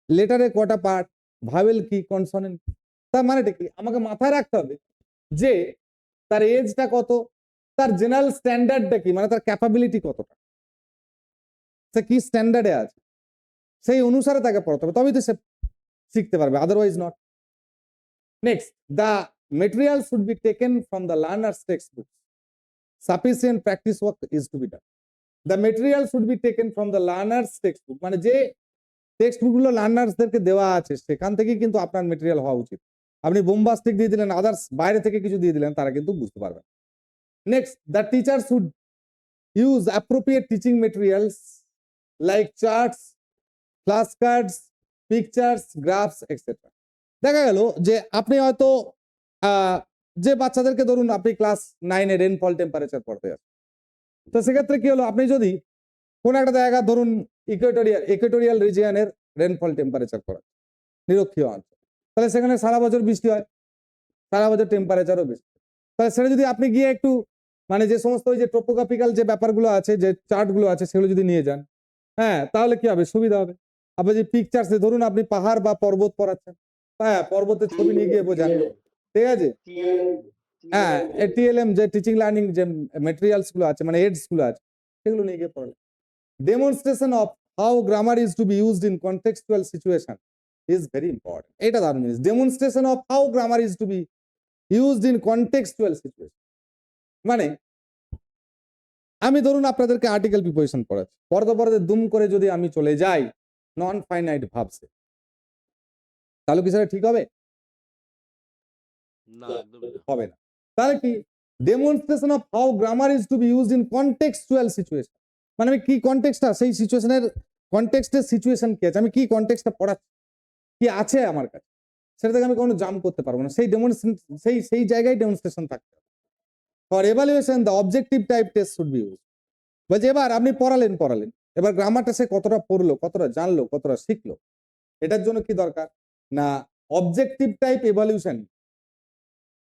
লেটারে কটা পার্ট, ভাওয়েল কি, কনসোনেন্ট কি। তার মানেটা কি আমাকে মাথায় রাখতে হবে যে তার এজটা কত, তার জেনারেল স্ট্যান্ডার্ডটা কি, মানে তার ক্যাপাবিলিটি কতটা, সে কি স্ট্যান্ডার্ডে আছে, সেই অনুসারে তাকে পড়াতে হবে, তবেই তো সে শিখতে পারবে, otherwise not. Next, the material should be taken from the learners text book, sufficient practice work is to be done. The material should be taken from the learners text book, মানে যে টেক্সট বুকগুলো লার্নার্সদেরকে দেওয়া আছে সেখান থেকেই কিন্তু আপনার material হওয়া উচিত। আপনি বোম্বাস্টিক দিয়ে দিলেন, আদার্স বাইরে থেকে কিছু দিয়ে দিলেন, তারা কিন্তু বুঝতে পারবে। Next, the teacher should use appropriate teaching materials like charts, flash cards, pictures, graphs etcetera. দেখা গেল যে আপনি হয়তো যে বাচ্চাদেরকে ধরুন আপনি ক্লাস 9 এ রেনফল টেম্পারেচার পড়তে যাচ্ছেন, তো সেক্ষেত্রে কি হলো, আপনি যদি কোন একটা জায়গা ধরুন ইকুয়েটোরিয়াল রিজিয়নের রেনফল টেম্পারেচার পড়া, নিরক্ষীয় অঞ্চল, তাহলে সেখানে সারা বছর বৃষ্টি হয়, সারা বছর টেম্পারেচারও বেশি। তাহলে সেটা যদি আপনি গিয়ে একটু মানে যে সমস্ত ওই যে টোপোগ্রাফিক্যাল যে ব্যাপারগুলো আছে, যে চার্টগুলো আছে, সেগুলো যদি নিয়ে যান, হ্যাঁ, তাহলে কি হবে, সুবিধা হবে। আপনি যে পিকচার্সে ধরুন আপনি পাহাড় বা পর্বত পড়াচ্ছেন, হ্যাঁ, পর্বতের ছবি নিয়ে গিয়ে বোঝান, ঠিক আছে, হ্যাঁ, টিএলএম যে টিচিং লার্নিং যে মেটেরিয়ালস গুলো আছে, মানে এডস গুলো আছে, সেগুলো নিয়ে গিয়ে পড়ালেন। Demonstration of how grammar is to be used in contextual situation is very important. এটা দারুণ জিনিস, demonstration of how grammar is to be used in contextual situation. মানে আমি ধরুন আপনাদেরকে আর্টিকেল প্রিপোজিশন পড়াচ্ছি, পড়তে পড়তে দুম করে যদি আমি চলে যাই নন ফাইনাইট ভার্বসে, তাহলে কি সেটা ঠিক হবে? না, একদমই না। হবে না। তাহলে কি demonstration of how grammar is to be used in contextual situation, মানে আমি কি কনটেক্সটটা, সেই সিচুয়েশনের কনটেক্সটের সিচুয়েশন কি আছে, আমি কি কনটেক্সটটা পড়াচ্ছি, কি আছে আমার কাছে, সেটা থেকে আমি কোনো জাম্প করতে পারবো না, সেই সেই জায়গায় ডেমনস্ট্রেশন থাকতে হবে। For evaluation the objective type test should be use. বলছে এবার আপনি পড়ালেন, এবার গ্রামারটা সে কতটা পড়লো, কতটা জানলো, কতটা শিখলো, এটার জন্য কি দরকার না objective type evaluation,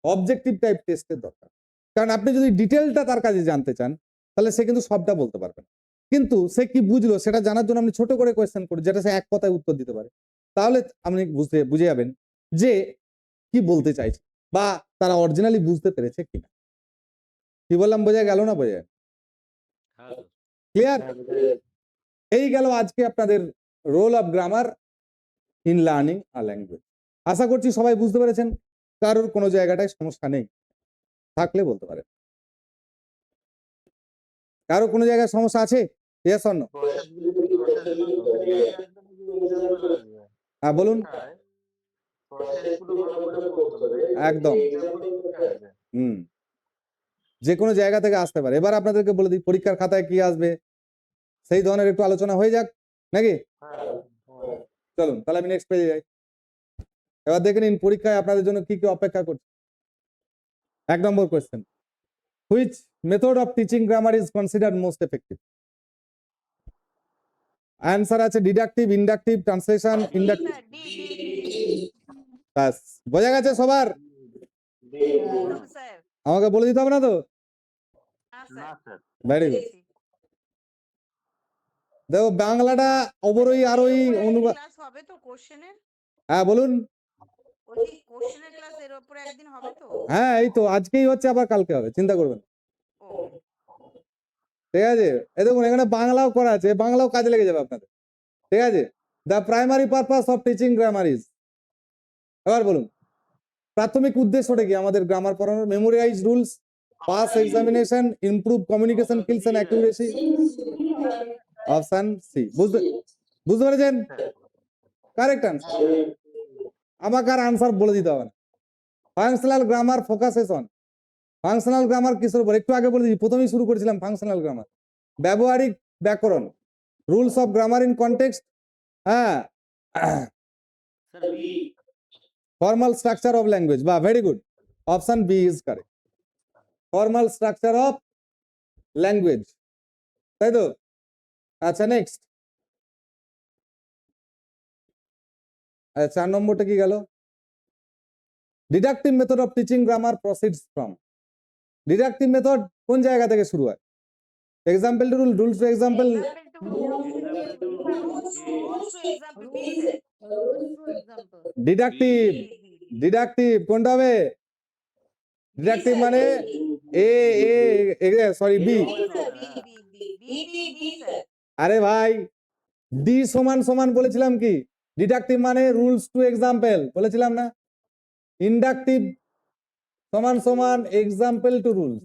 objective type টেস্টের দরকার। কারণ আপনি যদি ডিটেলটা তার কাছে জানতে চান তাহলে সে কিন্তু সবটা বলতে পারবে না, কিন্তু সে কি বুঝলো সেটা জানার জন্য আপনি ছোট করে কোয়েশ্চেন করুন, যেটা সে এক কথায় উত্তর দিতে পারে, তাহলে আপনি বুঝে যাবেন যে কি বলতে চাইছে বা তারা অরিজিনালি বুঝতে পেরেছে কিনা। কি বললাম, বোঝা গেল না? বোঝা যায়? হ্যাঁ স্যার। ক্লিয়ার? এই গেল আজকে আপনাদের role of grammar in learning a language. আশা করছি সবাই বুঝতে পেরেছেন, কারোর কোনো জায়গাটায় সমস্যা নেই, থাকলে বলতে পারেন। কারো কোনো জায়গায় সমস্যা আছে? Yes or no? হ্যাঁ বলুন। একদম। যে কোনো জায়গা থেকে আসতে পারে। এবার আপনাদেরকে বলে দিই পরীক্ষার খাতায় কি আসবে, সেই ধরনের একটু আলোচনা হয়ে যাক নাকি? হ্যাঁ হ্যাঁ চলুন তাহলে আমি নেক্সট পেজে যাই। এবার দেখে নিন পরীক্ষায় আপনাদের জন্য কি কি অপেক্ষা করছে। 1 নম্বর question, which method of teaching grammar is considered most effective? Answer আছে ডিডাকটিভ, ইন্ডাকটিভ, ট্রান্সলেশন, ইন্ডাকটিভ। ব্যাস বোঝা গেছে সবার? স্যার আমাকে বলে দিতে হবে না তো? হ্যাঁ না স্যার স্যার ভেরি গুড। দেখো বাংলাটা অবরোহী আরোহী অনুবাদ। ক্লাস হবে তো কোশ্চেনের? হ্যাঁ বলুন। ওই কোশ্চেনের ক্লাস এর উপরে একদিন হবে তো? হ্যাঁ এই তো আজকেই হচ্ছে, আবার কালকে হবে, চিন্তা করবেন না। ও ঠিক আছে, এই দেখুন এখানে বাংলাও করা আছে, বাংলাও কাজে লেগে যাবে আপনাদের। ঠিক আছে, the primary purpose of teaching grammar is, এবার বলুন প্রাথমিক উদ্দেশ্যটা কি আমাদের গ্রামার পড়ানোর? Memorize rules, pass examination, improve communication skills and accuracy. Option C. বুঝতে পেরেছেন? Correct answer. আমাকে আর আনসার বলে দিতে হবে না। Functional grammar focuses on, functional grammar কিসের উপর একটু আগে বলে দিই, প্রথমেই শুরু করেছিলাম ফাংশনাল গ্রামার। ব্যবহারিক ব্যাকরণ, rules of grammar in context, হ্যাঁ, sir B. Formal structure of language. বা very good, option B is correct, formal structure of language, তাই তো? আচ্ছা নেক্সট, 4 নম্বরটা কি গেল? Deductive method of teaching grammar proceeds from, deductive method কোন জায়গা থেকে শুরু হয়? Example to rule, rules to example. Deductive, deductive কোনটা হবে? ডিডাকটিভ মানে এ এ সরি বি। আরে ভাই ডি সমান সমান বলেছিলাম কি? ডিডাকটিভ মানে রুলস টু এক্সাম্পল বলেছিলাম না? ইন্ডাকটিভ সমান সমান এক্সাম্পল টু রুলস।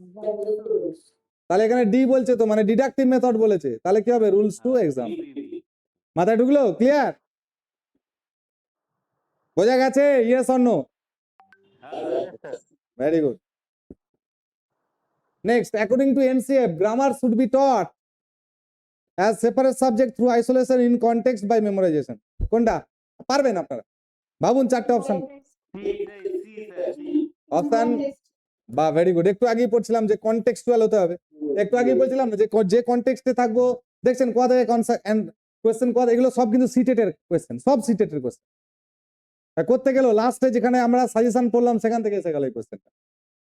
তাহলে এখানে ডি বলছে তো, মানে ডিডাকটিভ মেথড বলেছে, তাহলে কি হবে? Rules to example. মাথায় ঢুকলো? ক্লিয়ার? বোঝা গেছে? Yes or no? Very good. Next, according to NCF grammar should be taught as separate subject through isolation in context by memorization। কোনটা পারবেন আপনারা? ভাবুন, 4টে অপশন। অপশন বা ভেরি গুড। একটু আগেই পড়ছিলাম যে কনটেক্সচুয়াল হতে হবে, একটু আগেই বলছিলাম না যে কনটেক্সটে থাকবো। দেখছেন কোথা থেকে কোয়েশ্চেন কোথা, এগুলো সব কিন্তু সিটেটের কোয়েশ্চেন, সব সিটেটের কোয়েশ্চেন। করতে গেল লাস্টে যেখানে আমরা সাজেশন পড়লাম সেখান থেকে এসে গেল এই কোয়েশ্চেনটা।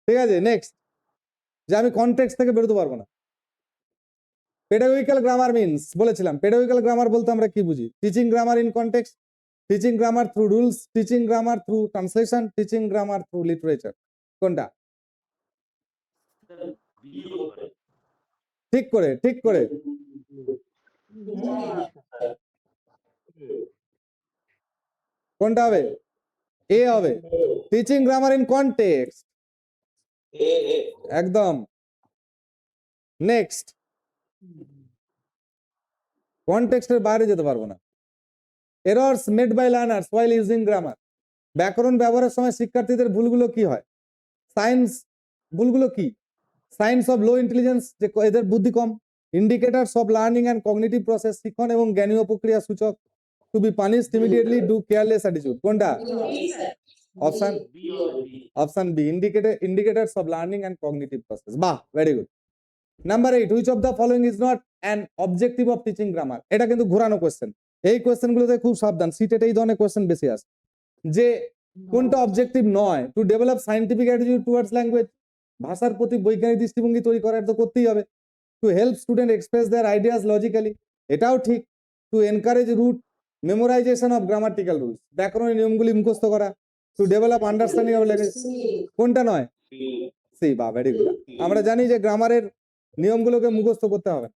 ঠিক আছে নেক্সট, যে আমি কনটেক্সট থেকে বেরোতে পারবো না। পেডাগোজিক্যাল গ্রামার মিন্স বলেছিলাম, পেডাগোজিক্যাল গ্রামার বলতে আমরা কি বুঝি? Teaching grammar in context, teaching grammar through rules, teaching grammar through translation, teaching grammar through literature. কোনটা? ঠিক করে, ঠিক করে। কোনটা হবে? এ হবে, টিচিং গ্রামার ইন কনটেক্সট, একদম। নেক্সট, কনটেক্সটের বাইরে যেতে পারবো না। Errors made by learners while using grammar, ব্যাকরণ ব্যবহারের সময় শিক্ষার্থীদের ভুলগুলো কি হয়? সায়েন্স ভুলগুলো কি? সায়েন্স অফ লো ইন্টেলিজেন্স, যে এদের বুদ্ধি কম। Indicators of learning and cognitive process, শিক্ষণ এবং জ্ঞানীয় প্রক্রিয়া সূচক। To be punished immediately, do careless attitude. কোনটা? Option option B, indicators of learning and cognitive process. বাহ very good. Number 8, which of the following is not an objective of teaching grammar? এটা কিন্তু ঘোরানো কোয়েশ্চেন, এই question গুলোতে খুব সাবধান, CTET এই ধরনের কোয়েশ্চেন বেশি আসে। যে কোনটা অবজেক্টিভ নয়? To develop scientific attitude towards language, ভাষার প্রতি বৈজ্ঞানিক দৃষ্টিভঙ্গি তৈরি করার তো করতেই হবে। To help student express their ideas logically, এটাও ঠিক। To encourage rote memorization of grammatical rules, ব্যাকরণের নিয়মগুলি মুখস্থ করা। To develop understanding of language. কোনটা নয়? সি। বা ভেরি গুড। আমরা জানি যে গ্রামারের নিয়মগুলোকে মুখস্থ করতে হবে,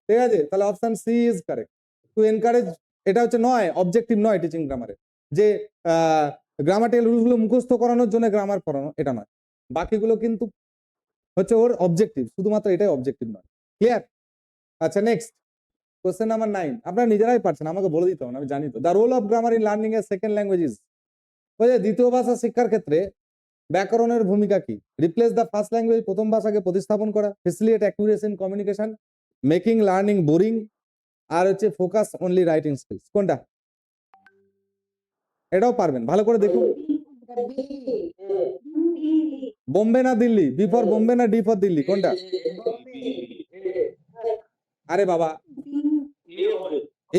ঠিক আছে? তাহলে option C is correct, to encourage. এটা হচ্ছে নয়, অবজেক্টিভ নয় টিচিং গ্রামারে, যে গ্রামাটিক্যাল রুলসগুলো মুখস্থ করানোর জন্য গ্রামার পড়ানো, এটা নয়। বাকিগুলো কিন্তু হচ্ছে ওর অবজেক্টিভ, শুধুমাত্র এটাই অবজেক্টিভ নয়। ক্লিয়ার? আচ্ছা নেক্সট, কোশ্চেন নাম্বার 9। আপনারা নিজেরাই পারছেন, আমাকে বলে দিতে হবে না, আমি জানি তো। The role of grammar in learning a second language is, দ্বিতীয় ভাষা শিক্ষার ক্ষেত্রে ব্যাকরণের ভূমিকা কি? রিপ্লেস দ্য ফার্স্ট ল্যাঙ্গুয়েজ, প্রথম ভাষাকে প্রতিস্থাপন করা। Facilitate accuracy in communication, making learning boring, আর হচ্ছে ফোকাস অনলি রাইটিং স্কিলস। কোনটা? এটাও পারবেন, ভালো করে দেখুন। বোম্বে না দিল্লি? বি ফর বোম্বে না ডি ফর দিল্লি? কোনটা? আরে বাবা,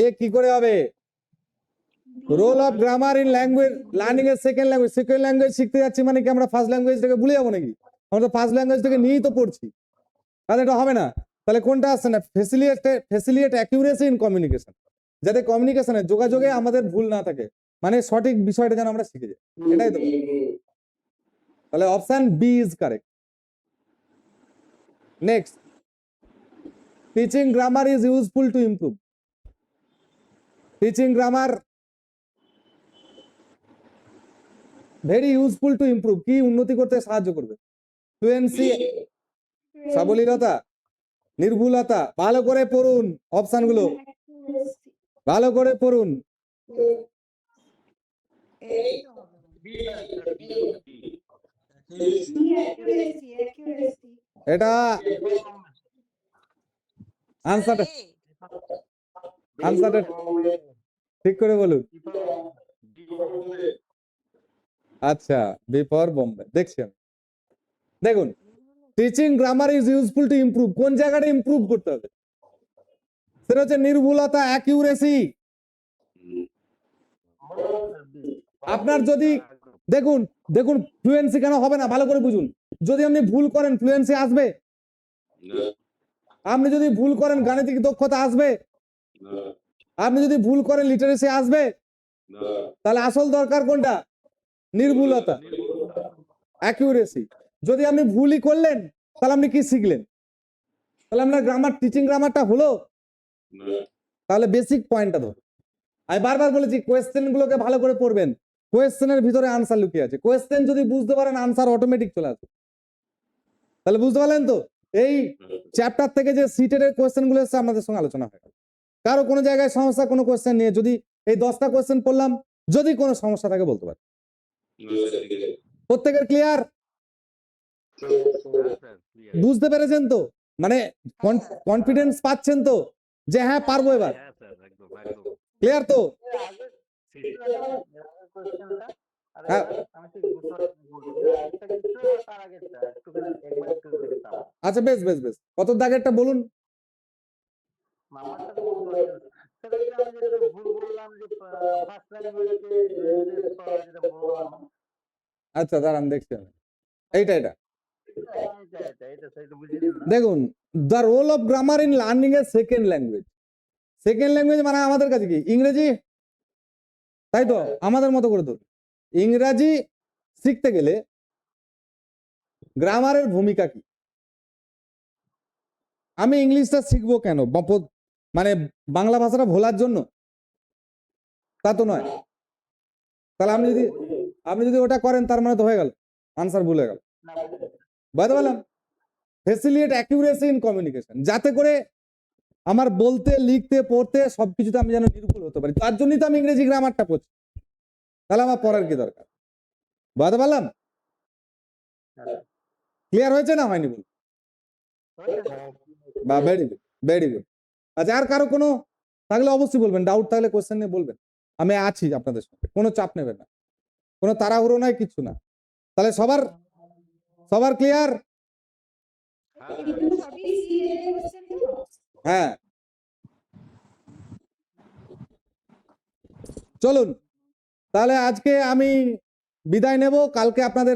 এ কি করে হবে? Role of grammar in language learning এর সেকেন্ড ল্যাঙ্গুয়েজ। সেকেন্ড ল্যাঙ্গুয়েজ শিখতে যাচ্ছি মানে কি আমরা ফার্স্ট ল্যাঙ্গুয়েজটাকে ভুলে যাবো নাকি? আমরা তো ফার্স্ট ল্যাঙ্গুয়েজটাকে নিয়েই তো পড়ছি, তাহলে এটা হবে না। তাহলে কোনটা আসছে না? ফেসিলিয়েট অ্যাকিউরেসি ইন কমিউনিকেশন, যাতে কমিউনিকেশনে যোগাযোগে আমাদের ভুল না থাকে, মানে সঠিক বিষয়টা যেন আমরা শিখে যাই, এটাই তো। তাহলে option B is correct. Next, teaching grammar is useful to improve. Teaching grammar very useful to improve, কি উন্নতি করতে সাহায্য করবে? ফ্লুয়েন্সি, সাবলীলতা, নির্ভুলতা। ভালো করে পড়ুন অপশন গুলো, ভালো করে পড়ুন। এটা আনসারটা আনসারটা ঠিক করে বলুন। আচ্ছা, বি ফর বোম্বে। দেখছেন, দেখুন, teaching grammar is useful to improve, কোন জায়গাটা ইমপ্রুভ করতে হবে? সেটা হচ্ছে নির্ভুলতা, অ্যাকিউরেসি। আপনার যদি দেখুন দেখুন ফ্লুয়েন্সি কেন হবে না, ভালো করে বুঝুন। যদি আপনি ভুল করেন ফ্লুয়েন্সি আসবে? আপনি যদি ভুল করেন গাণিতিক দক্ষতা আসবে? আপনি যদি ভুল করেন লিটারেসি আসবে? তাহলে আসল দরকার কোনটা? নির্ভুলতা, অ্যাকিউরেসি। যদি আপনি ভুলই করলেন তাহলে আপনি কি শিখলেন? তাহলে আপনার গ্রামার, টিচিং গ্রামারটা হলো? তাহলে বেসিক পয়েন্টটা ধরো। আমি বারবার বলেছি কোয়েশ্চেন গুলোকে ভালো করে পড়বেন, কোয়েশ্চেনের ভিতরে আনসার লুকিয়ে আছে। কোয়েশ্চেন যদি বুঝতে পারেন আনসার অটোমেটিক চলে আসবে। তাহলে বুঝতে পারলেন তো? এই চ্যাপ্টার থেকে যে সিটের কোয়েশ্চেন গুলো এসেছে আমাদের সঙ্গে আলোচনা হয়, কারো কোনো জায়গায় সমস্যা কোনো কোয়েশ্চেন নিয়ে যদি এই 10টা কোয়েশ্চেন পড়লাম, যদি কোনো সমস্যা থাকে বলতে পারে। প্রত্যেকের ক্লিয়ার? বুঝতে পেরেছেন তো? মানে কনফিডেন্স পাচ্ছেন তো যে হ্যাঁ পারবো এবার? ক্লিয়ার তো? হ্যাঁ। আচ্ছা, বেশ বেশ বেশ, কত দাগেরটা বলুন। আচ্ছা দাঁড়ান, দেখছি আমি। এইটা এটা দেখুন, the role of grammar in learning a second language. Second language মানে আমাদের কাছে কি ইংরেজি, তাই তো? আমাদের মতো করে ধরুন, ইংরাজি শিখতে গেলে গ্রামারের ভূমিকা কি? আমি ইংলিশটা শিখবো কেন? মানে বাংলা ভাষাটা ভোলার জন্য? তা তো নয়। তাহলে আপনি যদি ওটা করেন তার মানে তো হয়ে গেল, আনসার ভুলে গেল। বুঝতে পারলাম? ফেসিলিয়েট অ্যাকিউরেসি ইন কমিউনিকেশন, যাতে করে আমার বলতে, লিখতে, পড়তে সবকিছুতে আমি যেন নির্ভুল হতে পারি। তার জন্যই তো আমি ইংরেজি গ্রামারটা পড়ছি। তাহলে আমার পড়ার কি দরকার? বুঝতে পারলাম? ক্লিয়ার হয়েছে না হয়নি বলুন? বা ভেরি গুড, ভেরি গুড। আচ্ছা, আর কারো কোনো থাকলে অবশ্যই বলবেন, ডাউট থাকলে কোশ্চেন নিয়ে বলবেন, আমি আছি আপনাদের সঙ্গে, কোনো চাপ নেবেন না, কোনো তাড়াহুড়ো নাই, কিছু না। তাহলে সবার ক্লিয়ার? হ্যাঁ, চলুন তাহলে আজকে আমি বিদায় নেব। কালকে আপনাদের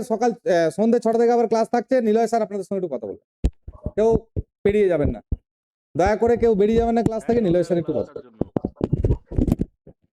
সন্ধ্যে 6টা থেকে আবার ক্লাস থাকছে। নিলয় স্যার আপনাদের সঙ্গে একটু কথা বলবেন, কেউ বেরিয়ে যাবেন না, দয়া করে কেউ বেরিয়ে যাবেন না ক্লাস থেকে। নিলয় স্যার একটু কথা বলবেন।